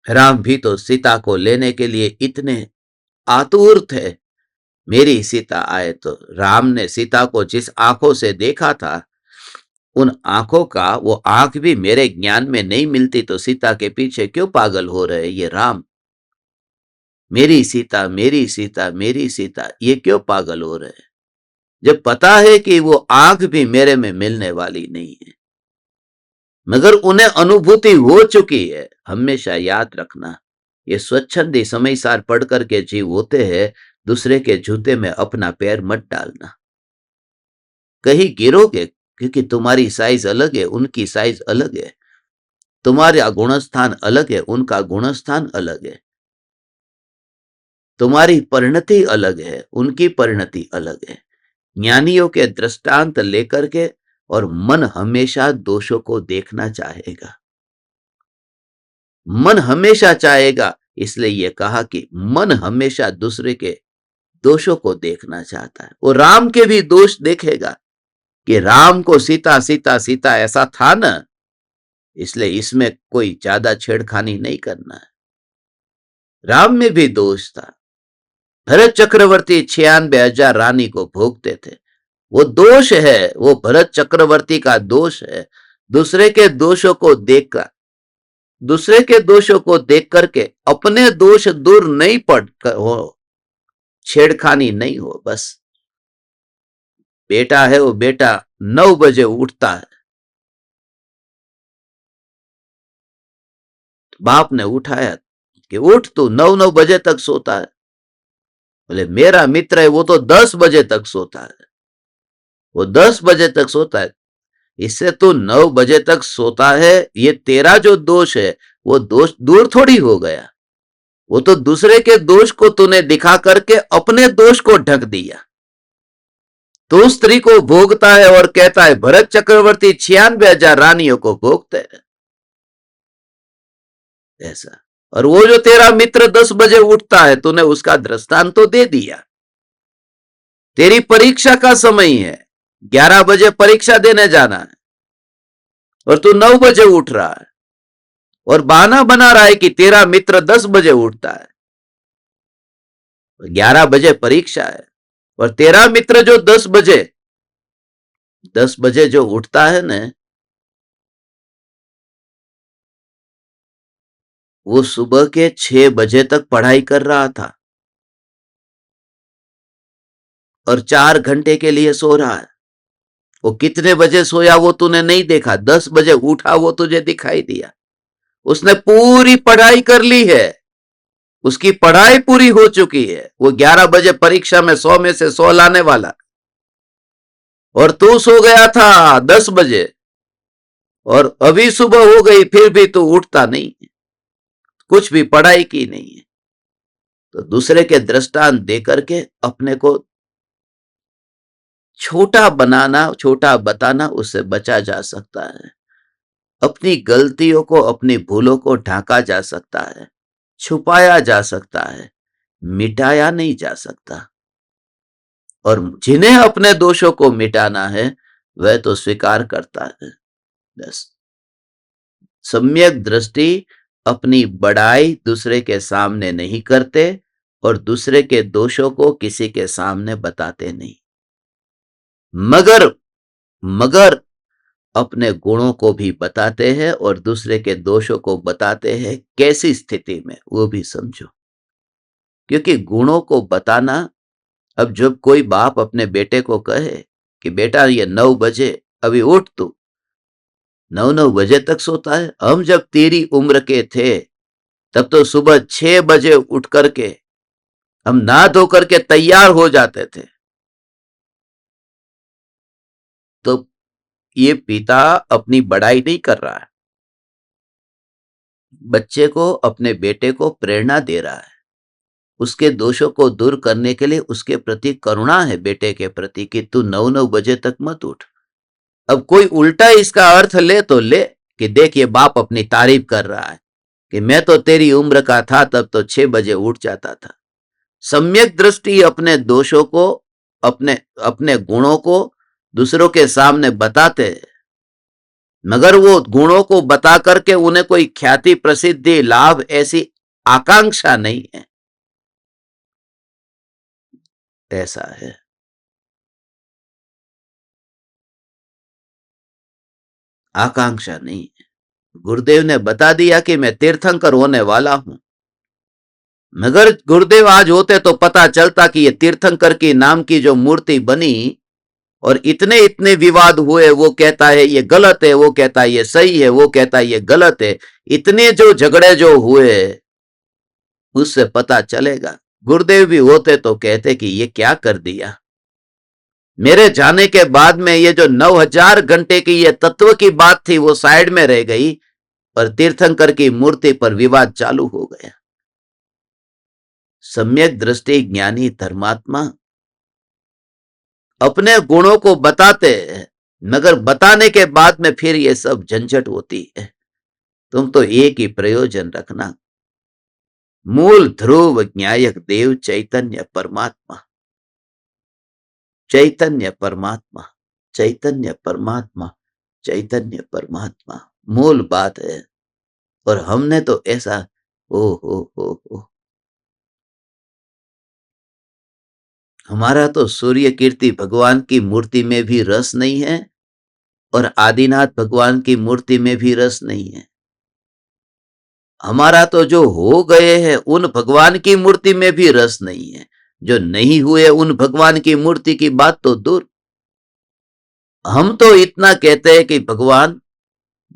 राम भी तो सीता को लेने के लिए इतने आतुर थे, मेरी सीता आए। तो राम ने सीता को जिस आंखों से देखा था, उन आंखों का वो आंख भी मेरे ज्ञान में नहीं मिलती, तो सीता के पीछे क्यों पागल हो रहे ये राम? मेरी सीता मेरी सीता मेरी सीता, ये क्यों पागल हो रहे? जब पता है कि वो आंख भी मेरे में मिलने वाली नहीं है, मगर उन्हें अनुभूति हो चुकी है। हमेशा याद रखना, ये स्वच्छंदी समय सार पढ़ करके जीव होते हैं, दूसरे के जूते में अपना पैर मत डालना, कहीं गिरोगे, क्योंकि तुम्हारी साइज अलग है, उनकी साइज अलग है, तुम्हारा गुणस्थान अलग है, उनका गुणस्थान अलग है, तुम्हारी परिणति अलग है, उनकी परिणति अलग है। ज्ञानियों के दृष्टांत लेकर के, और मन हमेशा दोषों को देखना चाहेगा, मन हमेशा चाहेगा। इसलिए यह कहा कि मन हमेशा दूसरे के दोषों को देखना चाहता है। वो राम के भी दोष देखेगा कि राम को सीता सीता सीता ऐसा था ना, इसलिए इसमें कोई ज्यादा छेड़खानी नहीं करना है। राम में भी दोष था। भरत चक्रवर्ती 96,000 रानी को भोगते थे, वो दोष है, वो भरत चक्रवर्ती का दोष है। दूसरे के दोषों को देखकर, दूसरे के दोषों को देख करके अपने दोष दूर नहीं पड़ हो, छेड़खानी नहीं हो। बस बेटा है, वो बेटा 9 बजे उठता है, बाप ने उठाया कि उठ, तू 9 बजे तक सोता है। बोले मेरा मित्र है, वो तो 10 बजे तक सोता है, वो 10 बजे तक सोता है। इससे तो 9 बजे तक सोता है, ये तेरा जो दोष है वो दोष दूर थोड़ी हो गया, वो तो दूसरे के दोष को तूने दिखा करके अपने दोष को ढक दिया। तो स्त्री को भोगता है और कहता है भरत चक्रवर्ती 96,000 रानियों को भोगते हैं, ऐसा। और वो जो तेरा मित्र 10 बजे उठता है, तूने उसका दृष्टांत तो दे दिया। तेरी परीक्षा का समय है, 11 बजे परीक्षा देने जाना है, और तू 9 बजे उठ रहा है और बहाना बना रहा है कि तेरा मित्र 10 बजे उठता है। 11 बजे परीक्षा है, और तेरा मित्र जो 10 बजे जो उठता है ना, वो सुबह के 6 बजे तक पढ़ाई कर रहा था और 4 घंटे के लिए सो रहा है। वो कितने बजे सोया वो तूने नहीं देखा, 10 बजे उठा वो तुझे दिखाई दिया। उसने पूरी पढ़ाई कर ली है, उसकी पढ़ाई पूरी हो चुकी है, वो 11 बजे परीक्षा में 100 में से 100 लाने वाला, और तू सो गया था 10 बजे, और अभी सुबह हो गई फिर भी तू उठता नहीं है, कुछ भी पढ़ाई की नहीं है। तो दूसरे के दृष्टांत देकर के अपने को छोटा बनाना, छोटा बताना, उससे बचा जा सकता है। अपनी गलतियों को, अपनी भूलों को ढांका जा सकता है, छुपाया जा सकता है, मिटाया नहीं जा सकता। और जिन्हें अपने दोषों को मिटाना है वह तो स्वीकार करता है। बस सम्यक दृष्टि अपनी बड़ाई दूसरे के सामने नहीं करते और दूसरे के दोषों को किसी के सामने बताते नहीं, मगर मगर अपने गुणों को भी बताते हैं और दूसरे के दोषों को बताते हैं। कैसी स्थिति में वो भी समझो, क्योंकि गुणों को बताना, अब जब कोई बाप अपने बेटे को कहे कि बेटा ये 9 बजे अभी उठ, तू 9 बजे तक सोता है। हम जब तेरी उम्र के थे तब तो सुबह 6 बजे उठ करके हम नहा धो करके तैयार हो जाते थे। तो ये पिता अपनी बड़ाई नहीं कर रहा है, बच्चे को, अपने बेटे को प्रेरणा दे रहा है, उसके दोषों को दूर करने के लिए उसके प्रति करुणा है बेटे के प्रति कि तू 9 बजे तक मत उठ। अब कोई उल्टा इसका अर्थ ले तो ले कि देख ये बाप अपनी तारीफ कर रहा है कि मैं तो तेरी उम्र का था तब तो 6 बजे उठ जाता था। सम्यक दृष्टि अपने दोषों को, अपने अपने गुणों को दूसरों के सामने बताते हैं, मगर वो गुणों को बता करके उन्हें कोई ख्याति, प्रसिद्धि, लाभ ऐसी आकांक्षा नहीं है। ऐसा है। आकांक्षा नहीं है। गुरुदेव ने बता दिया कि मैं तीर्थंकर होने वाला हूं, मगर गुरुदेव आज होते तो पता चलता कि ये तीर्थंकर की नाम की जो मूर्ति बनी और इतने इतने विवाद हुए, वो कहता है ये गलत है, वो कहता है ये सही है, वो कहता है ये गलत है, इतने जो झगड़े जो हुए उससे पता चलेगा। गुरुदेव भी होते तो कहते कि ये क्या कर दिया। मेरे जाने के बाद में ये जो 9000 घंटे की ये तत्व की बात थी वो साइड में रह गई और तीर्थंकर की मूर्ति पर विवाद चालू हो गया। सम्यक दृष्टि ज्ञानी धर्मात्मा अपने गुणों को बताते हैं, मगर बताने के बाद में फिर ये सब झंझट होती है। तुम तो एक ही प्रयोजन रखना, मूल ध्रुव न्यायक देव चैतन्य परमात्मा, चैतन्य परमात्मा, चैतन्य परमात्मा, चैतन्य परमात्मा मूल बात है। और हमने तो ऐसा हो हमारा तो सूर्य कीर्ति भगवान की मूर्ति में भी रस नहीं है और आदिनाथ भगवान की मूर्ति में भी रस नहीं है। हमारा तो जो हो गए हैं उन भगवान की मूर्ति में भी रस नहीं है, जो नहीं हुए उन भगवान की मूर्ति की बात तो दूर। हम तो इतना कहते हैं कि भगवान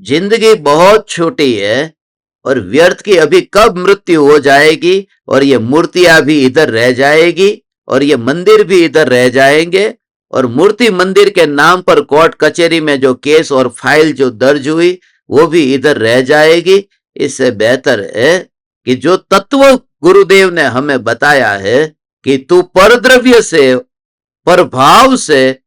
जिंदगी बहुत छोटी है और व्यर्थ की अभी कब मृत्यु हो जाएगी और ये मूर्तियां भी इधर रह जाएगी और ये मंदिर भी इधर रह जाएंगे और मूर्ति मंदिर के नाम पर कोर्ट कचहरी में जो केस और फाइल जो दर्ज हुई वो भी इधर रह जाएगी। इससे बेहतर है कि जो तत्व गुरुदेव ने हमें बताया है कि तू परद्रव्य से, प्रभाव से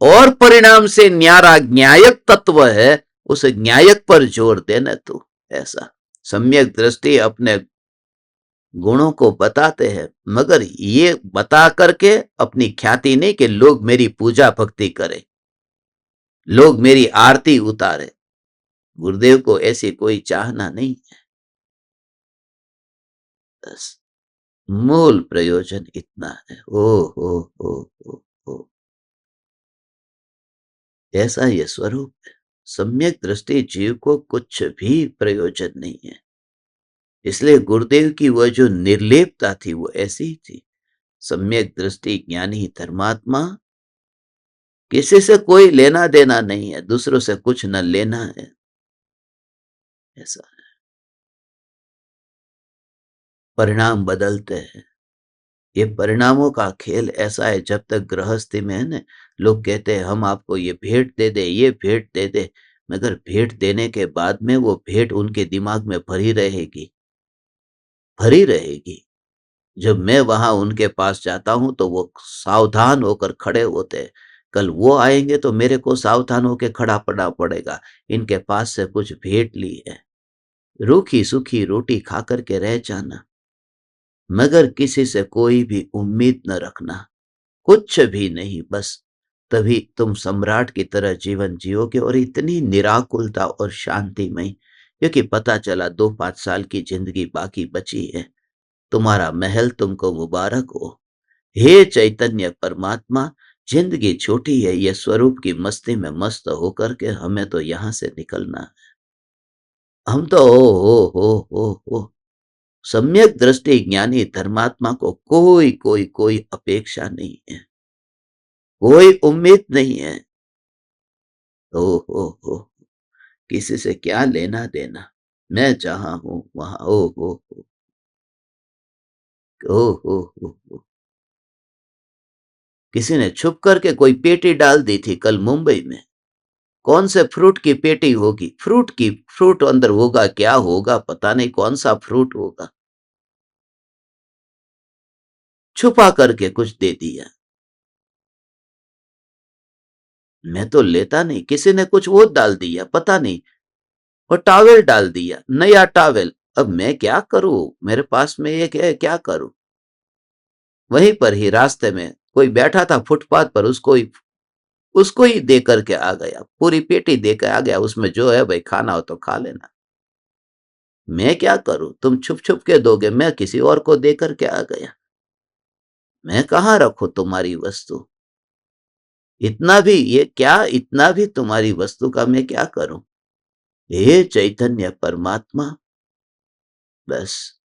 और परिणाम से न्यारा न्यायक तत्व है, उस न्यायक पर जोर देना तू। ऐसा सम्यक दृष्टि अपने गुणों को बताते हैं, मगर ये बता करके अपनी ख्याति नहीं कि लोग मेरी पूजा भक्ति करें, लोग मेरी आरती उतारे। गुरुदेव को ऐसी कोई चाहना नहीं है। बस मूल प्रयोजन इतना है। ओ ऐसा ये स्वरूप है। सम्यक दृष्टि जीव को कुछ भी प्रयोजन नहीं है। इसलिए गुरुदेव की वह जो निर्लेपता थी वो ऐसी ही थी। सम्यक दृष्टि ज्ञानी धर्मात्मा, किसी से कोई लेना देना नहीं है, दूसरों से कुछ न लेना है। ऐसा है। परिणाम बदलते हैं, ये परिणामों का खेल ऐसा है। जब तक गृहस्थी में है ना, लोग कहते हैं हम आपको ये भेंट दे दे, ये भेंट दे दे, मगर भेंट देने के बाद में वो भेंट उनके दिमाग में भरी रहेगी, भरी रहेगी। जब मैं वहां उनके पास जाता हूं तो वो सावधान होकर खड़े होते हैं कल वो आएंगे तो मेरे को सावधान होके खड़ा पड़ना पड़ेगा, इनके पास से कुछ भेंट ली है। रूखी सूखी रोटी खा करके रह जाना, मगर किसी से कोई भी उम्मीद न रखना, कुछ भी नहीं। बस तभी तुम सम्राट की तरह जीवन जियोगे, और इतनी निराकुलता और शांतिमय, क्योंकि पता चला 2-5 साल की जिंदगी बाकी बची है। तुम्हारा महल तुमको मुबारक हो। हे चैतन्य परमात्मा, जिंदगी छोटी है, ये स्वरूप की मस्ती में मस्त होकर के हमें तो यहां से निकलना है। हम तो हो सम्यक दृष्टि ज्ञानी धर्मात्मा को कोई कोई कोई अपेक्षा नहीं है, कोई उम्मीद नहीं है। ओ हो, किसी से क्या लेना देना। मैं जहां हूं वहां ओ हो। किसी ने छुप करके कोई पेटी डाल दी थी कल मुंबई में। कौन से फ्रूट की पेटी होगी? फ्रूट अंदर होगा, क्या होगा पता नहीं, कौन सा फ्रूट होगा। छुपा करके कुछ दे दिया। मैं तो लेता नहीं, किसी ने कुछ वो डाल दिया पता नहीं, और टॉवेल डाल दिया, नया टॉवेल। अब मैं क्या करूं, मेरे पास में एक है, क्या करूं। वहीं पर ही रास्ते में कोई बैठा था फुटपाथ पर, उसको ही दे करके आ गया, पूरी पेटी दे के आ गया। उसमें जो है भाई, खाना हो तो खा लेना। मैं क्या करूं, तुम छुप छुप के दोगे, मैं किसी और को दे करके आ गया। मैं कहाँ रखूं तुम्हारी वस्तु? इतना भी, ये क्या, इतना भी तुम्हारी वस्तु का मैं क्या करूं? हे चैतन्य परमात्मा, बस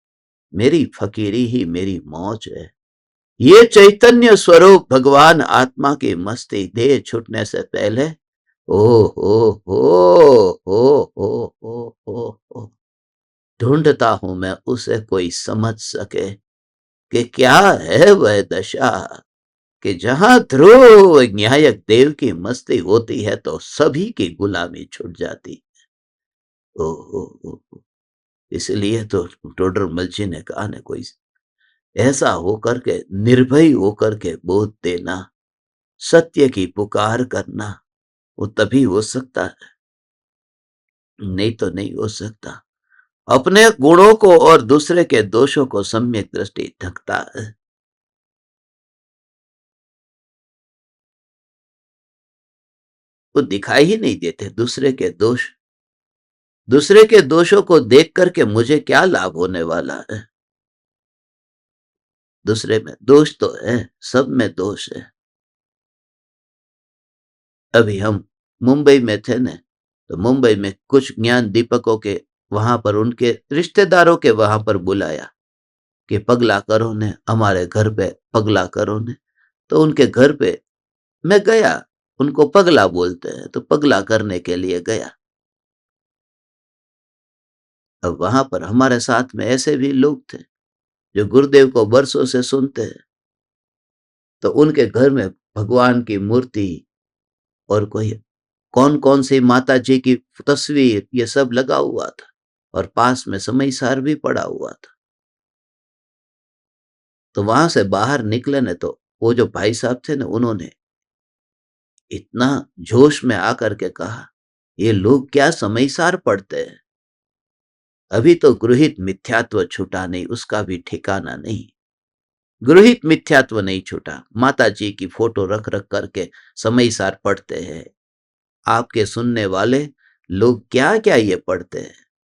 मेरी फकीरी ही मेरी मौज है। ये चैतन्य स्वरूप भगवान आत्मा की मस्ती देह छूटने से पहले, ओ हो, ढूंढता हूं मैं उसे कोई समझ सके कि क्या है वह दशा, कि जहां ध्रुव न्यायक देव की मस्ती होती है तो सभी की गुलामी छूट जाती। ओ हो, इसलिए तो टोडरमल जी ने कहा ना, कोई ऐसा होकर के, निर्भय होकर के बोध देना, सत्य की पुकार करना, वो तभी हो सकता है, नहीं तो नहीं हो सकता। अपने गुणों को और दूसरे के दोषों को सम्यक दृष्टि ढकता है। वो दिखाई ही नहीं देते दूसरे के दोष। दूसरे के दोषों को देख करके मुझे क्या लाभ होने वाला है? दूसरे में दोष तो है, सब में दोष है। अभी हम मुंबई में थे न, तो मुंबई में कुछ ज्ञान दीपकों के वहां पर, उनके रिश्तेदारों के वहां पर बुलाया कि पगला करो ने, हमारे घर पे पगला करो ने। तो उनके घर पे मैं गया, उनको पगला बोलते हैं, तो पगला करने के लिए गया। अब वहां पर हमारे साथ में ऐसे भी लोग थे जो गुरुदेव को बरसों से सुनते हैं। तो उनके घर में भगवान की मूर्ति और कोई कौन कौन सी माता जी की तस्वीर, ये सब लगा हुआ था, और पास में समय सार भी पड़ा हुआ था। तो वहां से बाहर निकले न, तो वो जो भाई साहब थे न, उन्होंने इतना जोश में आकर के कहा, ये लोग क्या समय सार पढ़ते हैं, अभी तो गृहित मिथ्यात्व छूटा नहीं, उसका भी ठिकाना नहीं। गृहित मिथ्यात्व नहीं छूटा, माता जी की फोटो रख रख करके समय सार पढ़ते हैं। आपके सुनने वाले लोग क्या क्या ये पढ़ते हैं,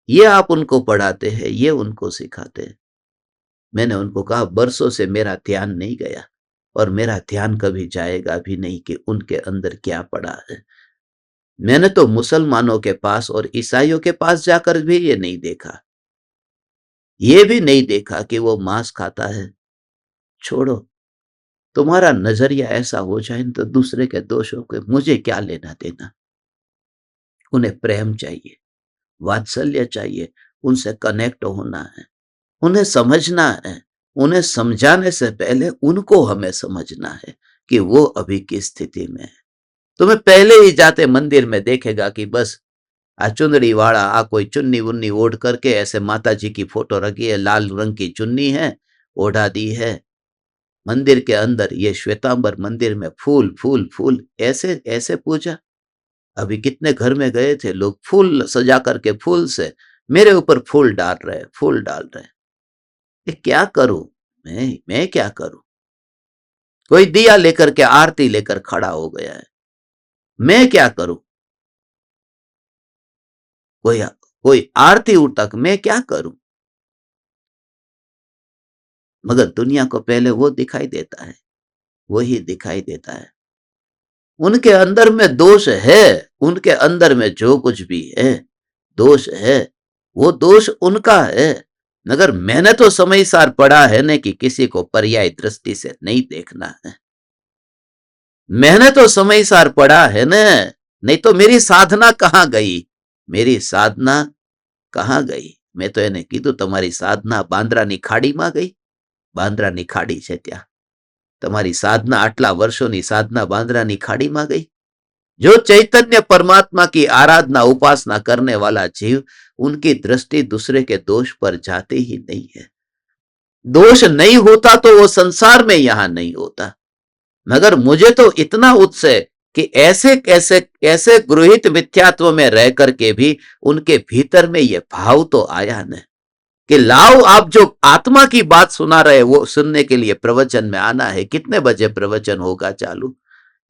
ये आप उनको पढ़ाते हैं, ये उनको सिखाते हैं। मैंने उनको कहा, बरसों से मेरा ध्यान नहीं गया, और मेरा ध्यान कभी जाएगा भी नहीं कि उनके अंदर क्या पड़ा है। मैंने तो मुसलमानों के पास और ईसाइयों के पास जाकर भी ये नहीं देखा, ये भी नहीं देखा कि वो मांस खाता है। छोड़ो, तुम्हारा नजरिया ऐसा हो जाए तो दूसरे के दोषों के मुझे क्या लेना देना। उन्हें प्रेम चाहिए, वात्सल्य चाहिए, उनसे कनेक्ट होना है, उन्हें समझना है। उन्हें समझाने से पहले उनको हमें समझना है कि वो अभी किस स्थिति में है। तुम्हें पहले ही जाते मंदिर में देखेगा कि बस आ चुंदड़ी वाला, आ कोई चुन्नी वुन्नी ओढ़ करके, ऐसे माता जी की फोटो रखी है, लाल रंग की चुन्नी है, ओढ़ा दी है, मंदिर के अंदर ये श्वेतांबर मंदिर में फूल फूल फूल, ऐसे ऐसे पूजा। अभी कितने घर में गए थे लोग, फूल सजा करके फूल से मेरे ऊपर फूल डाल रहे, फूल डाल रहे। ये क्या करूं मैं क्या करूं? कोई दिया लेकर के आरती लेकर खड़ा हो गया है, मैं क्या करूं? कोई कोई आरती उठा, मैं क्या करूं? मगर दुनिया को पहले वो दिखाई देता है, वही दिखाई देता है। उनके अंदर में दोष है, उनके अंदर में जो कुछ भी है दोष है, वो दोष उनका है। मगर मैंने तो समय सार पढ़ा है न कि किसी को पर्याय दृष्टि से नहीं देखना है। मैंने तो समय सार पढ़ा है न, नहीं तो मेरी साधना कहां गई? मेरी साधना कहां गई? मैं तो એને કીધું તમારી સાધના બાંદ્રાની ખાડીમાં ગઈ, બાંદ્રાની ખાડી છે ત્યાં। તમારી साधना आटला वर्षों साधना बांद्रानी खाड़ी में गई। जो चैतन्य परमात्मा की आराधना उपासना करने वाला जीव, उनकी दृष्टि दूसरे के दोष पर जाती ही नहीं है। दोष नहीं होता तो वो संसार में यहां नहीं होता। मगर मुझे तो इतना उत्साह कि ऐसे कैसे कैसे गृहित मिथ्यात्व में रह करके भी उनके भीतर में ये भाव तो आया न कि लाओ आप जो आत्मा की बात सुना रहे वो सुनने के लिए प्रवचन में आना है। कितने बजे प्रवचन होगा चालू?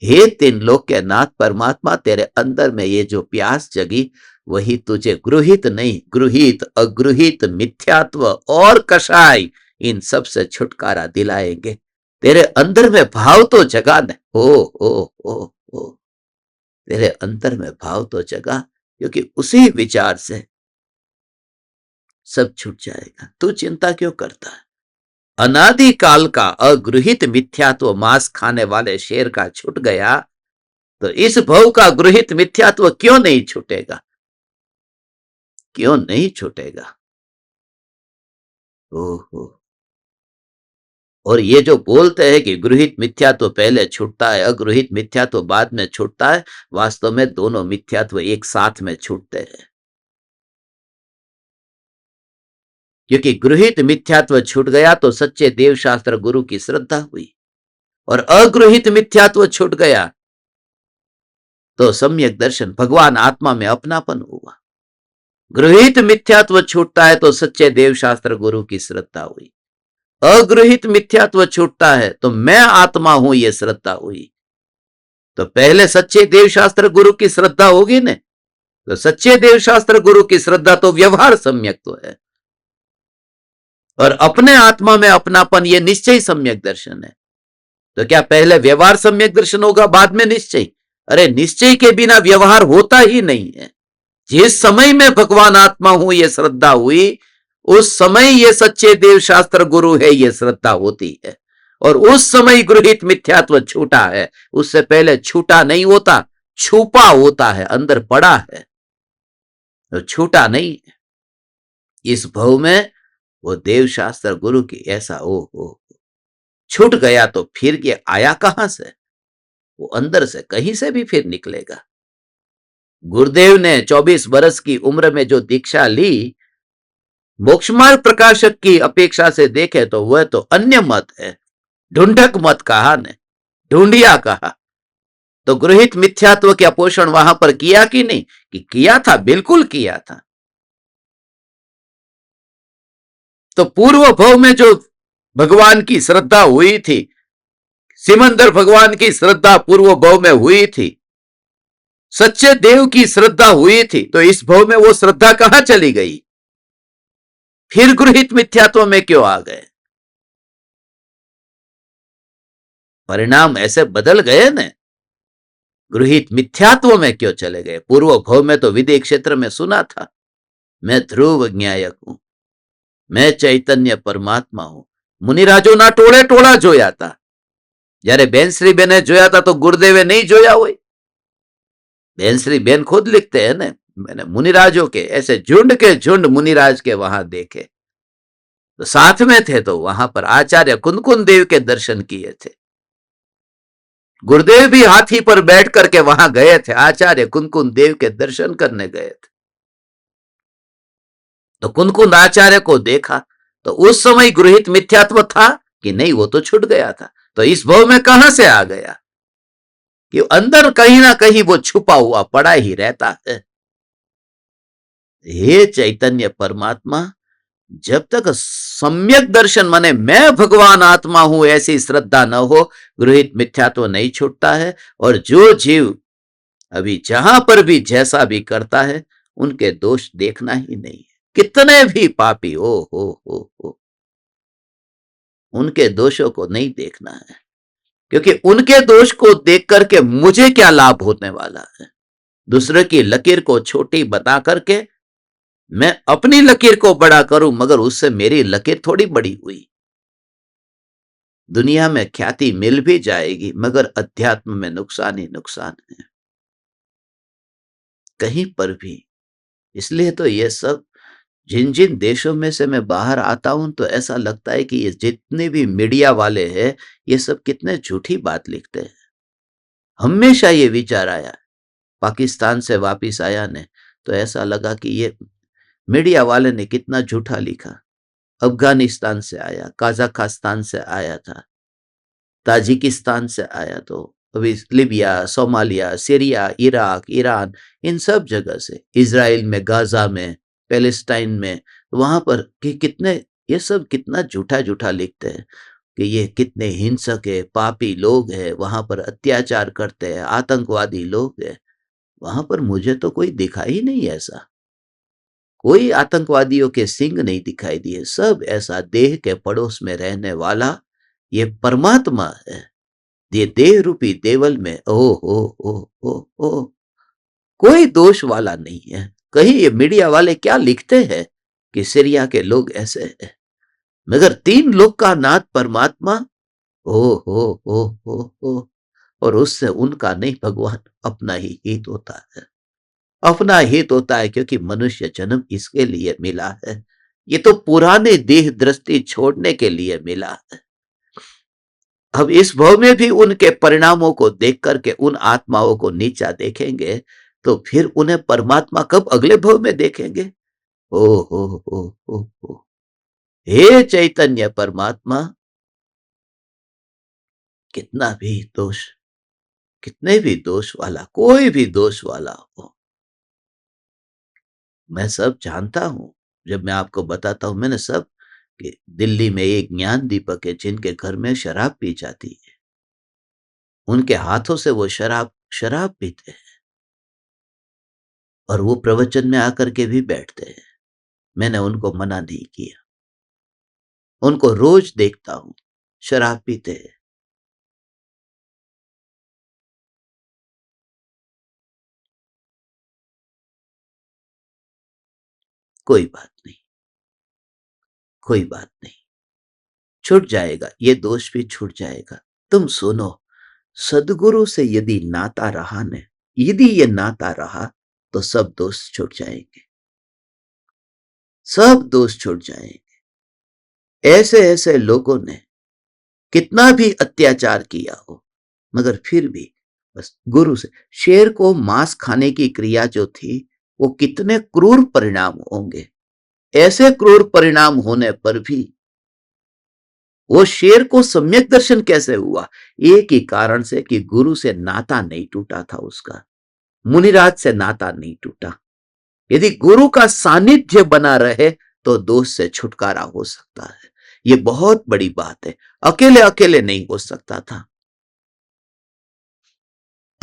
हे तीन लोक के नाथ परमात्मा, तेरे अंदर में ये जो प्यास जगी वही तुझे गृहित नहीं, गृहित अगृहित मिथ्यात्व और कषाय, इन सब से छुटकारा दिलाएंगे। तेरे अंदर में भाव तो जगा न, ओ तेरे अंदर में भाव तो जगा, क्योंकि उसी विचार से सब छूट जाएगा। तू चिंता क्यों करता है? अनादि काल का अगृहित मिथ्यात्व मांस खाने वाले शेर का छूट गया, तो इस भव का गृहित मिथ्यात्व क्यों नहीं छूटेगा? क्यों नहीं छूटेगा? ओहो। और ये जो बोलते हैं कि गृहित मिथ्यात्व पहले छूटता है, अगृहित मिथ्यात्व बाद में छूटता है, वास्तव में दोनों मिथ्यात्व एक साथ में छूटते हैं। क्योंकि गृहित मिथ्यात्व छूट गया तो सच्चे देव शास्त्र गुरु की श्रद्धा हुई, और अगृहित मिथ्यात्व छूट गया तो सम्यक दर्शन भगवान आत्मा में अपनापन हुआ। गृहित मिथ्यात्व छूटता है तो सच्चे देव शास्त्र गुरु की श्रद्धा हुई। अगृहित मिथ्यात्व छूटता है तो मैं आत्मा हूं ये श्रद्धा हुई। तो पहले सच्चे देव शास्त्र गुरु की श्रद्धा होगी ने, तो सच्चे देव शास्त्र गुरु की श्रद्धा तो व्यवहार सम्यक तो है, और अपने आत्मा में अपनापन ये निश्चय सम्यक दर्शन है। तो क्या पहले व्यवहार सम्यक दर्शन होगा बाद में निश्चय? अरे निश्चय के बिना व्यवहार होता ही नहीं है। जिस समय में भगवान आत्मा हूं ये श्रद्धा हुई, उस समय ये सच्चे देव शास्त्र गुरु है ये श्रद्धा होती है, और उस समय गृहित मिथ्यात्व छूटा है। उससे पहले छूटा नहीं होता, छुपा होता है, अंदर पड़ा है, तो छूटा नहीं है। इस भव में वो देव शास्त्र गुरु की ऐसा ओ छूट गया तो फिर ये आया कहां से? वो अंदर से कहीं से भी फिर निकलेगा। गुरुदेव ने 24 वर्ष की उम्र में जो दीक्षा ली, मोक्षमार्ग प्रकाशक की अपेक्षा से देखे तो वह तो अन्य मत है। ढूंढक मत कहा ने, ढूंढिया कहा। तो गृहित मिथ्यात्व का पोषण वहां पर किया कि नहीं? कि किया था, बिल्कुल किया था। तो पूर्व भव में जो भगवान की श्रद्धा हुई थी, सिमंदर भगवान की श्रद्धा पूर्व भव में हुई थी, सच्चे देव की श्रद्धा हुई थी, तो इस भव में वो श्रद्धा कहां चली गई? फिर गृहित मिथ्यात्व में क्यों आ गए? परिणाम ऐसे बदल गए न, गृहित मिथ्यात्व में क्यों चले गए? पूर्व भव में तो विदेह क्षेत्र में सुना था, मैं ध्रुव ज्ञायक हूं, मैं चैतन्य परमात्मा हूं। मुनिराजो ना टोळे टोळा जोया था। जયારે बेनश्री बेने जोया था तो गुरुदेवे नहीं जोया हुई। बेनश्री बेन खुद लिखते हैं ना, मैंने मुनिराजों के ऐसे झुंड के झुंड मुनिराज के वहां देखे, तो साथ में थे, तो वहां पर आचार्य कुनकुन देव के दर्शन किए थे। गुरुदेव भी हाथी पर बैठ करके वहां गए थे, आचार्य कुनकुन देव के दर्शन करने गए थे। तो कुनकुन आचार्य को देखा, तो उस समय गृहित मिथ्यात्व था कि नहीं वो तो छूट गया था, तो इस भव में कहां से आ गया? कि अंदर कहीं ना कहीं वो छुपा हुआ पड़ा ही रहता है। हे चैतन्य परमात्मा, जब तक सम्यक दर्शन माने मैं भगवान आत्मा हूं ऐसी श्रद्धा न हो, गृहित मिथ्यात्व नहीं छूटता है। और जो जीव अभी जहां पर भी जैसा भी करता है, उनके दोष देखना ही नहीं है। कितने भी पापी हो, उनके दोषों को नहीं देखना है, क्योंकि उनके दोष को देख करके मुझे क्या लाभ होने वाला है? दूसरे की लकीर को छोटी बता करके मैं अपनी लकीर को बड़ा करूं, मगर उससे मेरी लकीर थोड़ी बड़ी हुई। दुनिया में ख्याति मिल भी जाएगी, मगर अध्यात्म में नुकसान ही नुकसान है, कहीं पर भी। इसलिए तो ये सब, जिन जिन देशों में से मैं बाहर आता हूं, तो ऐसा लगता है कि ये जितने भी मीडिया वाले हैं, ये सब कितने झूठी बात लिखते हैं। हमेशा ये विचार आया, पाकिस्तान से वापिस आया ने, तो ऐसा लगा कि ये मीडिया वाले ने कितना झूठा लिखा। अफगानिस्तान से आया, काजाकिस्तान से आया था, ताजिकिस्तान से आया, तो अभी Libya, Somalia, Syria, Iraq, Iran, इन सब जगह से, इजराइल में, गाजा में, पैलेस्टाइन में, वहां पर कि कितने ये सब कितना झूठा झूठा लिखते हैं कि ये कितने हिंसक है, पापी लोग हैं, वहां पर अत्याचार करते हैं, आतंकवादी लोग हैं। वहां पर मुझे तो कोई दिखा ही नहीं ऐसा, कोई आतंकवादियों के सिंग नहीं दिखाई दिए। सब ऐसा देह के पड़ोस में रहने वाला ये परमात्मा है। ये देह रूपी देवल में ओ कोई दोष वाला नहीं है। कहीं ये मीडिया वाले क्या लिखते हैं कि सीरिया के लोग ऐसे हैं, मगर तीन लोग का नाथ परमात्मा, ओ और उससे उनका नहीं, भगवान अपना ही हित होता है। अपना हित होता है, क्योंकि मनुष्य जन्म इसके लिए मिला है। ये तो पुराने देह दृष्टि छोड़ने के लिए मिला है। अब इस भव में भी उनके परिणामों को देख करके उन आत्माओं को नीचा देखेंगे, तो फिर उन्हें परमात्मा कब अगले भव में देखेंगे? ओ हो। हे चैतन्य परमात्मा, कितना भी दोष, कितने भी दोष वाला, कोई भी दोष वाला हो, मैं सब जानता हूं। जब मैं आपको बताता हूं, मैंने सब कि दिल्ली में एक ज्ञान दीपक है जिनके घर में शराब पी जाती है, उनके हाथों से वो शराब शराब पीते हैं, और वो प्रवचन में आकर के भी बैठते हैं। मैंने उनको मना नहीं किया, उनको रोज देखता हूं, शराब पीते हैं। कोई बात नहीं, कोई बात नहीं, छूट जाएगा, ये दोष भी छूट जाएगा। तुम सुनो, सदगुरु से यदि नाता रहा ने, यदि ये नाता रहा, तो सब दोष छूट जाएंगे, सब दोष छूट जाएंगे। ऐसे ऐसे लोगों ने कितना भी अत्याचार किया हो, मगर फिर भी बस गुरु से, शेर को मांस खाने की क्रिया जो थी, वो कितने क्रूर परिणाम होंगे। ऐसे क्रूर परिणाम होने पर भी वो शेर को सम्यक दर्शन कैसे हुआ? एक ही कारण से कि गुरु से नाता नहीं टूटा था उसका, मुनिराज से नाता नहीं टूटा। यदि गुरु का सानिध्य बना रहे, तो दोष से छुटकारा हो सकता है। ये बहुत बड़ी बात है, अकेले अकेले नहीं हो सकता था,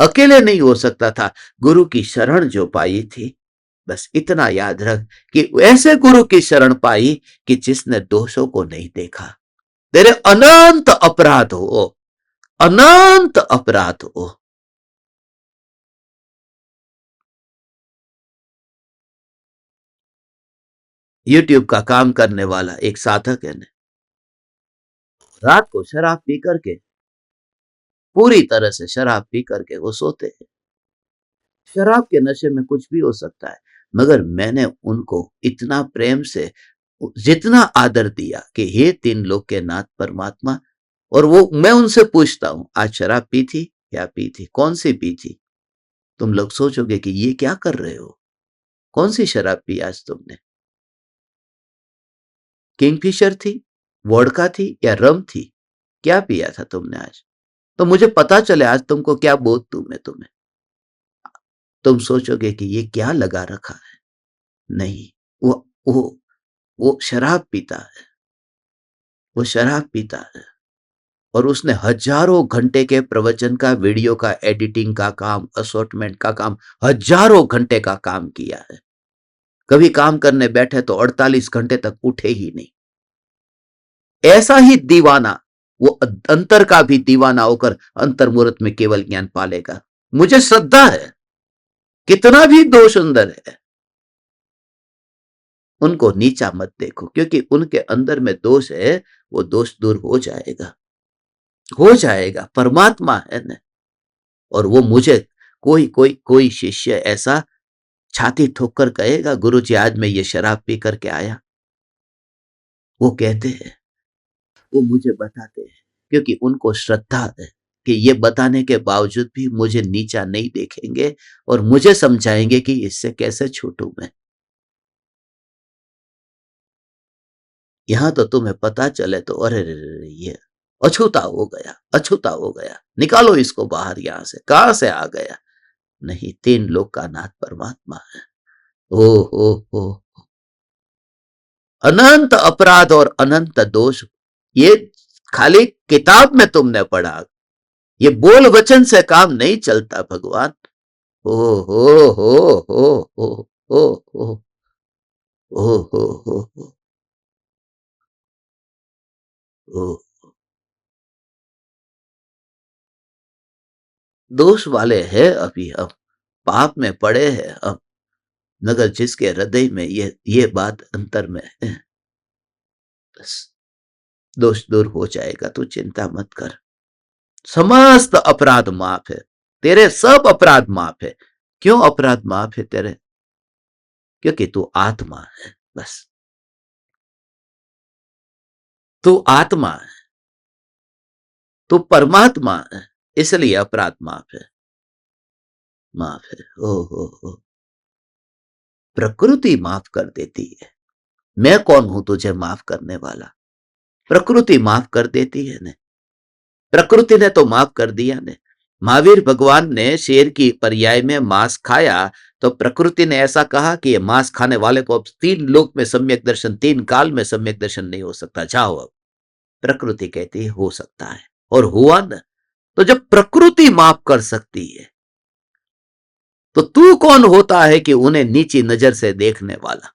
अकेले नहीं हो सकता था। गुरु की शरण जो पाई थी, बस इतना याद रख कि ऐसे गुरु की शरण पाई कि जिसने दोषों को नहीं देखा। तेरे अनंत अपराध हो, अनंत अपराध हो। यूट्यूब का काम करने वाला एक साधक है ने, रात को शराब पी करके, पूरी तरह से शराब पी करके वो सोते हैं। शराब के नशे में कुछ भी हो सकता है, मगर मैंने उनको इतना प्रेम से जितना आदर दिया कि हे तीन लोक के नाथ परमात्मा, और वो मैं उनसे पूछता हूं, आज शराब पी थी? क्या पी थी? कौन सी पी थी? तुम लोग सोचोगे कि ये क्या कर रहे हो, कौन सी शराब पी आज तुमने? किंगफिशर थी, वोडका थी, या रम थी? क्या पिया था तुमने आज? तो मुझे पता चले आज तुमको क्या बोध दूं मैं तुम्हें। तुम सोचोगे कि ये क्या लगा रखा है। नहीं, वो वो वो शराब पीता है। वो शराब पीता है और उसने हजारों घंटे के प्रवचन का, वीडियो का, एडिटिंग का काम, असॉर्टमेंट का काम, हजारों घंटे का काम किया है। कभी काम करने बैठे तो 48 घंटे तक उठे ही नहीं। ऐसा ही दीवाना वो अंतर का भी दीवाना होकर अंतर मुहूर्त में केवल ज्ञान पालेगा। मुझे श्रद्धा है, कितना भी दोष अंदर है, उनको नीचा मत देखो, क्योंकि उनके अंदर में दोष है, वो दोष दूर हो जाएगा, हो जाएगा। परमात्मा है न। और वो मुझे कोई कोई कोई शिष्य ऐसा छाती ठोक कर कहेगा, गुरुजी आज मैं ये शराब पी करके आया। वो कहते हैं, वो मुझे बताते हैं, क्योंकि उनको श्रद्धा है कि ये बताने के बावजूद भी मुझे नीचा नहीं देखेंगे और मुझे समझाएंगे कि इससे कैसे छूटूं मैं। यहां तो तुम्हें पता चले तो अरे रे रे रे, ये अछूता हो गया, अछूता हो गया, निकालो इसको बाहर यहां से, कहां से आ गया। नहीं, तीन लोक का नाथ परमात्मा है। ओ हो, अनंत अपराध और अनंत दोष, ये खाली किताब में तुमने पढ़ा, ये बोल वचन से काम नहीं चलता भगवान। ओ हो हो हो हो हो हो ओ हो ओ। दोष वाले हैं अभी हम, पाप में पड़े हैं हम, मगर जिसके हृदय में ये बात अंतर में है, बस दोष दूर हो जाएगा, तू चिंता मत कर। समस्त अपराध माफ है, तेरे सब अपराध माफ है। क्यों अपराध माफ है तेरे? क्योंकि तू आत्मा है, बस। तू आत्मा है, तू परमात्मा है, इसलिए अपराध माफ है, माफ है। ओ हो, प्रकृति माफ कर देती है। मैं कौन हूं तुझे माफ करने वाला? प्रकृति माफ कर देती है ने। प्रकृति ने तो माफ कर दिया ने। महावीर भगवान ने शेर की पर्याय में मांस खाया तो प्रकृति ने ऐसा कहा कि ये मांस खाने वाले को अब तीन लोक में सम्यक दर्शन, तीन काल में सम्यक दर्शन नहीं हो सकता, जाओ अब। प्रकृति कहती है हो सकता है, और हुआ न। तो जब प्रकृति माफ कर सकती है तो तू कौन होता है कि उन्हें नीची नजर से देखने वाला?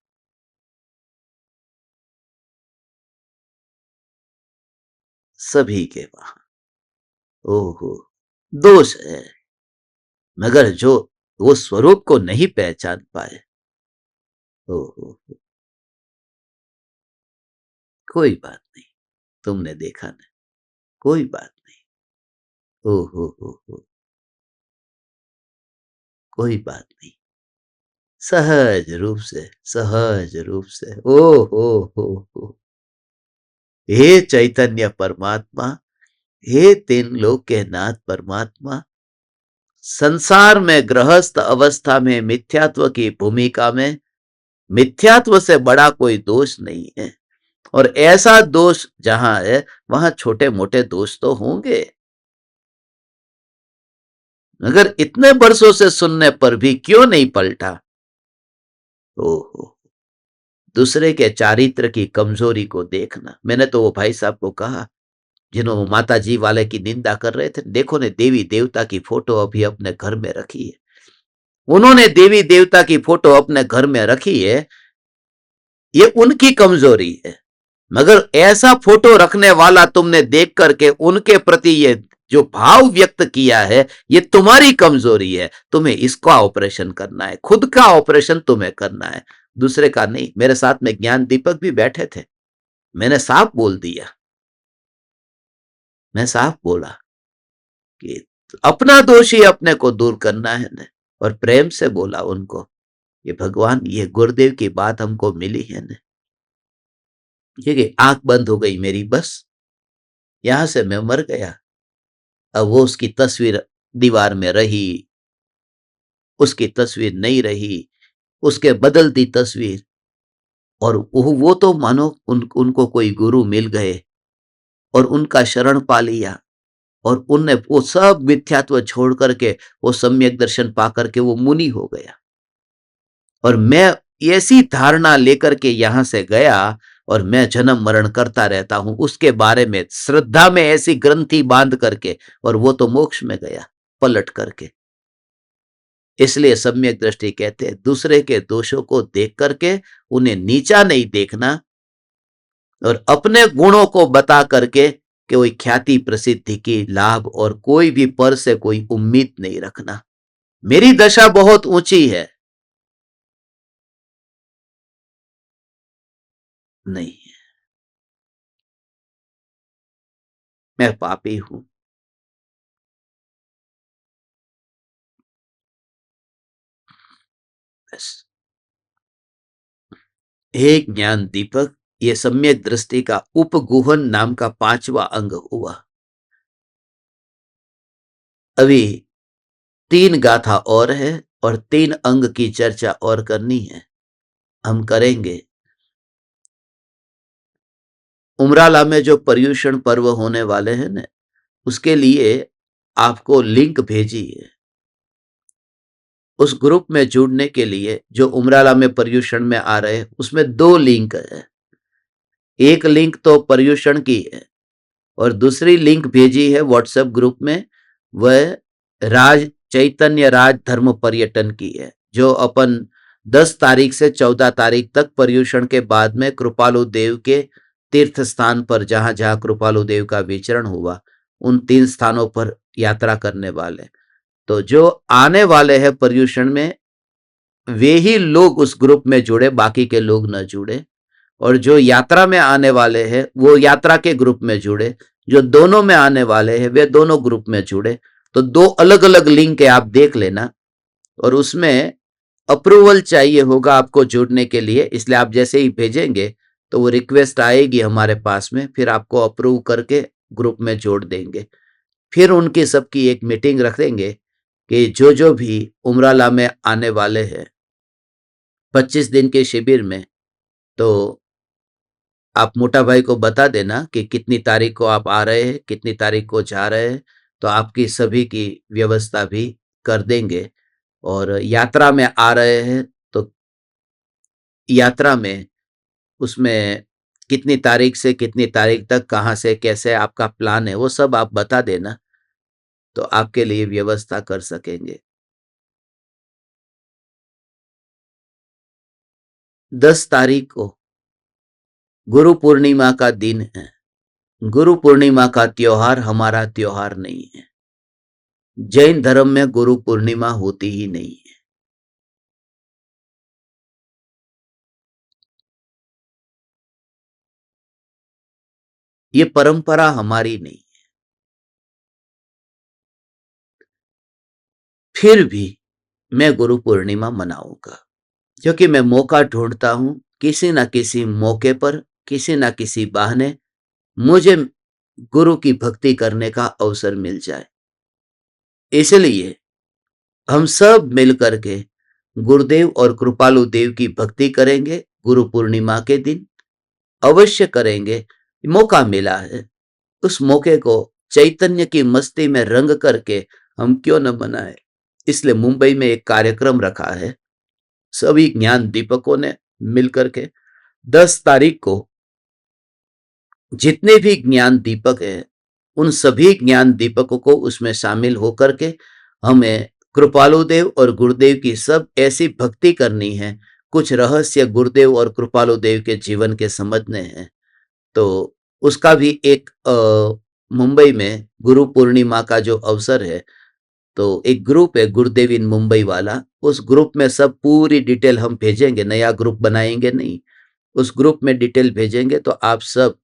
सभी के वहां ओहो दोष है, मगर जो वो स्वरूप को नहीं पहचान पाए, ओहो कोई बात नहीं, तुमने देखा नहीं, कोई बात नहीं। ओहो कोई बात नहीं, सहज रूप से, सहज रूप से। ओ हो, हे चैतन्य परमात्मा, हे तीन लोक के नाथ परमात्मा, संसार में गृहस्थ अवस्था में मिथ्यात्व की भूमिका में मिथ्यात्व से बड़ा कोई दोष नहीं है। और ऐसा दोष जहां है वहां छोटे मोटे दोष तो होंगे, मगर इतने वर्षों से सुनने पर भी क्यों नहीं पलटा? ओहो, दूसरे के चारित्र की कमजोरी को देखना। मैंने तो वो भाई साहब को कहा जिन्होंने माता जी वाले की निंदा कर रहे थे, देखो ने देवी देवता की फोटो अभी अपने घर में रखी है। उन्होंने देवी देवता की फोटो अपने घर में रखी है, ये उनकी कमजोरी है। मगर ऐसा फोटो रखने वाला तुमने देख करके उनके प्रति ये जो भाव व्यक्त किया है, ये तुम्हारी कमजोरी है। तुम्हें इसका ऑपरेशन करना है, खुद का ऑपरेशन तुम्हें करना है, दूसरे का नहीं। मेरे साथ में ज्ञान दीपक भी बैठे थे, मैंने साफ बोल दिया, मैं साफ बोला कि अपना दोष ही अपने को दूर करना है न। और प्रेम से बोला उनको, ये भगवान, ये गुरुदेव की बात हमको मिली है न। क्योंकि आंख बंद हो गई मेरी, बस यहां से मैं मर गया। अब वो उसकी तस्वीर दीवार में रही, उसकी तस्वीर नहीं रही, उसके बदलती तस्वीर। और वो तो मानो उनको कोई गुरु मिल गए और उनका शरण पा लिया, और उनने वो सब मिथ्यात्व छोड़ करके वो सम्यक दर्शन पा करके वो मुनि हो गया। और मैं ऐसी धारणा लेकर के यहां से गया, और मैं जन्म मरण करता रहता हूं उसके बारे में श्रद्धा में ऐसी ग्रंथि बांध करके, और वो तो मोक्ष में गया पलट करके। इसलिए सम्यक दृष्टि कहते हैं दूसरे के दोषों को देख करके उन्हें नीचा नहीं देखना, और अपने गुणों को बता करके कि कोई ख्याति प्रसिद्धि की लाभ और कोई भी पर से कोई उम्मीद नहीं रखना। मेरी दशा बहुत ऊंची है, नहीं, मैं पापी हूं। बस हे ज्ञान दीपक, ये सम्यक दृष्टि का उपगुहन नाम का 5वां अंग हुआ। अभी 3 गाथा और है और 3 अंग की चर्चा और करनी है, हम करेंगे। उमराला में जो पर्युषण पर्व होने वाले हैं ना, उसके लिए आपको लिंक भेजी है। उस ग्रुप में जुड़ने के लिए जो उमराला में पर्युषण में आ रहे हैं, उसमें 2 लिंक है। एक लिंक तो पर्युषण की है, और दूसरी लिंक भेजी है व्हाट्सएप ग्रुप में, वह राज चैतन्य राज धर्म पर्यटन की है, जो अपन 10 तारीख से 14 तारीख तक पर्युषण के बाद में कृपालु देव के तीर्थ स्थान पर, जहां जहां कृपालु देव का विचरण हुआ, उन 3 स्थानों पर यात्रा करने वाले। तो जो आने वाले हैं पर्युषण में, वे ही लोग उस ग्रुप में जुड़े, बाकी के लोग न जुड़े। और जो यात्रा में आने वाले हैं वो यात्रा के ग्रुप में जुड़े, जो दोनों में आने वाले हैं वे दोनों ग्रुप में जुड़े। तो 2 अलग अलग लिंक है, आप देख लेना। और उसमें अप्रूवल चाहिए होगा आपको जुड़ने के लिए, इसलिए आप जैसे ही भेजेंगे तो वो रिक्वेस्ट आएगी हमारे पास में, फिर आपको अप्रूव करके ग्रुप में जोड़ देंगे। फिर उनकी सबकी एक मीटिंग रख देंगे कि जो भी उमराला में आने वाले हैं 25 दिन के शिविर में, तो आप मोटा भाई को बता देना कि कितनी तारीख को आप आ रहे हैं, कितनी तारीख को जा रहे हैं, तो आपकी सभी की व्यवस्था भी कर देंगे। और यात्रा में आ रहे हैं तो यात्रा में उसमें कितनी तारीख से कितनी तारीख तक कहाँ से कैसे आपका प्लान है वो सब आप बता देना, तो आपके लिए व्यवस्था कर सकेंगे। 10 तारीख को गुरु पूर्णिमा का दिन है। गुरु पूर्णिमा का त्योहार हमारा त्योहार नहीं है। जैन धर्म में गुरु पूर्णिमा होती ही नहीं है। ये परंपरा हमारी नहीं। फिर भी मैं गुरु पूर्णिमा मनाऊंगा, क्योंकि मैं मौका ढूंढता हूं, किसी ना किसी मौके पर, किसी ना किसी बहाने मुझे गुरु की भक्ति करने का अवसर मिल जाए। इसलिए हम सब मिलकर के गुरुदेव और कृपालु देव की भक्ति करेंगे। गुरु पूर्णिमा के दिन अवश्य करेंगे। मौका मिला है, उस मौके को चैतन्य की मस्ती में रंग करके हम क्यों न मनाएं। इसलिए मुंबई में एक कार्यक्रम रखा है, सभी ज्ञान दीपकों ने मिलकर के 10 तारीख को जितने भी ज्ञान दीपक हैं, उन सभी ज्ञान दीपकों को उसमें शामिल होकर के हमें कृपालु देव और गुरुदेव की सब ऐसी भक्ति करनी है। कुछ रहस्य गुरुदेव और कृपालु देव के जीवन के समझने हैं। तो उसका भी एक मुंबई में गुरु पूर्णिमा का जो अवसर है, तो एक ग्रुप है गुरुदेव इन मुंबई वाला, उस ग्रुप में सब पूरी डिटेल हम भेजेंगे। नया ग्रुप बनाएंगे नहीं, उस ग्रुप में डिटेल भेजेंगे, तो आप सब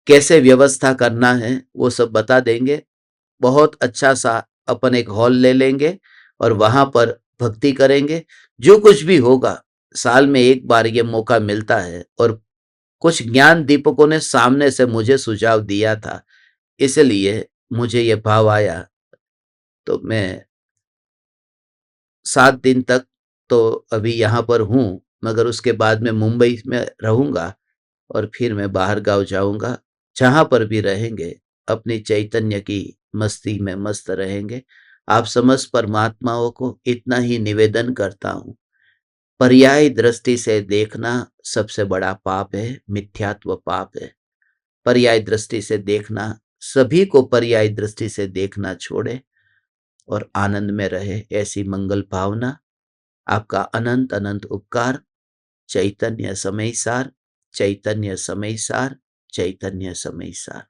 कैसे व्यवस्था करना है वो सब बता देंगे। बहुत अच्छा सा अपन एक हॉल ले लेंगे और वहां पर भक्ति करेंगे। जो कुछ भी होगा, साल में एक बार ये मौका मिलता है, और कुछ ज्ञान दीपकों ने सामने से मुझे सुझाव दिया था, इसलिए मुझे ये भाव आया। तो मैं 7 दिन तक तो अभी यहाँ पर हूँ, मगर उसके बाद में मुंबई में रहूंगा, और फिर मैं बाहर गाँव जाऊंगा। जहां पर भी रहेंगे अपनी चैतन्य की मस्ती में मस्त रहेंगे। आप समस्त परमात्माओं को इतना ही निवेदन करता हूं, पर्यायी दृष्टि से देखना सबसे बड़ा पाप है, मिथ्यात्व पाप है। पर्यायी दृष्टि से देखना, सभी को पर्यायी दृष्टि से देखना छोड़े और आनंद में रहे, ऐसी मंगल भावना। आपका अनंत अनंत उपकार। चैतन्य समय सार, चैतन्य समय सार, चैतन्य समय सार।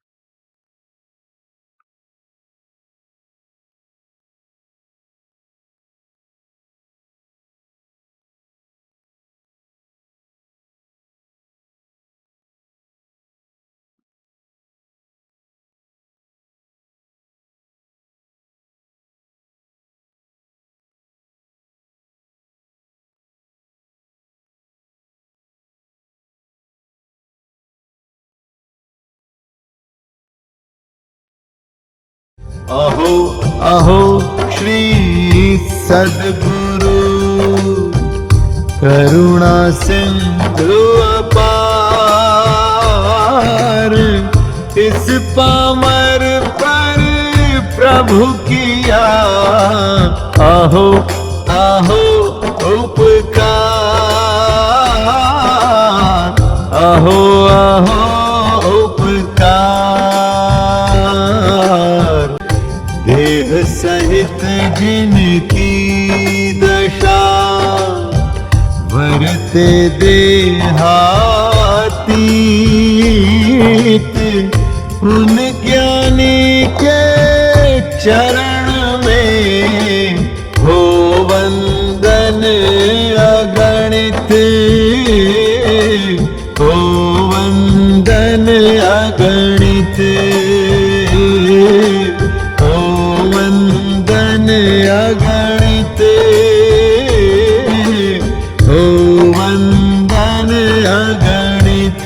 अहो अहो श्री सद्गुरु करुणा सिंधु अपार, इस पामर पर प्रभु किया अहो अहो उपकार, अहो अहो उपकार। देह सहित जिनकी दशा वरते देहातीत, उन ज्ञानी के चरण में हो वंदन अगणित, हो वंदन अगणित, हो वंदन अगणित, हो वंदन अगणित।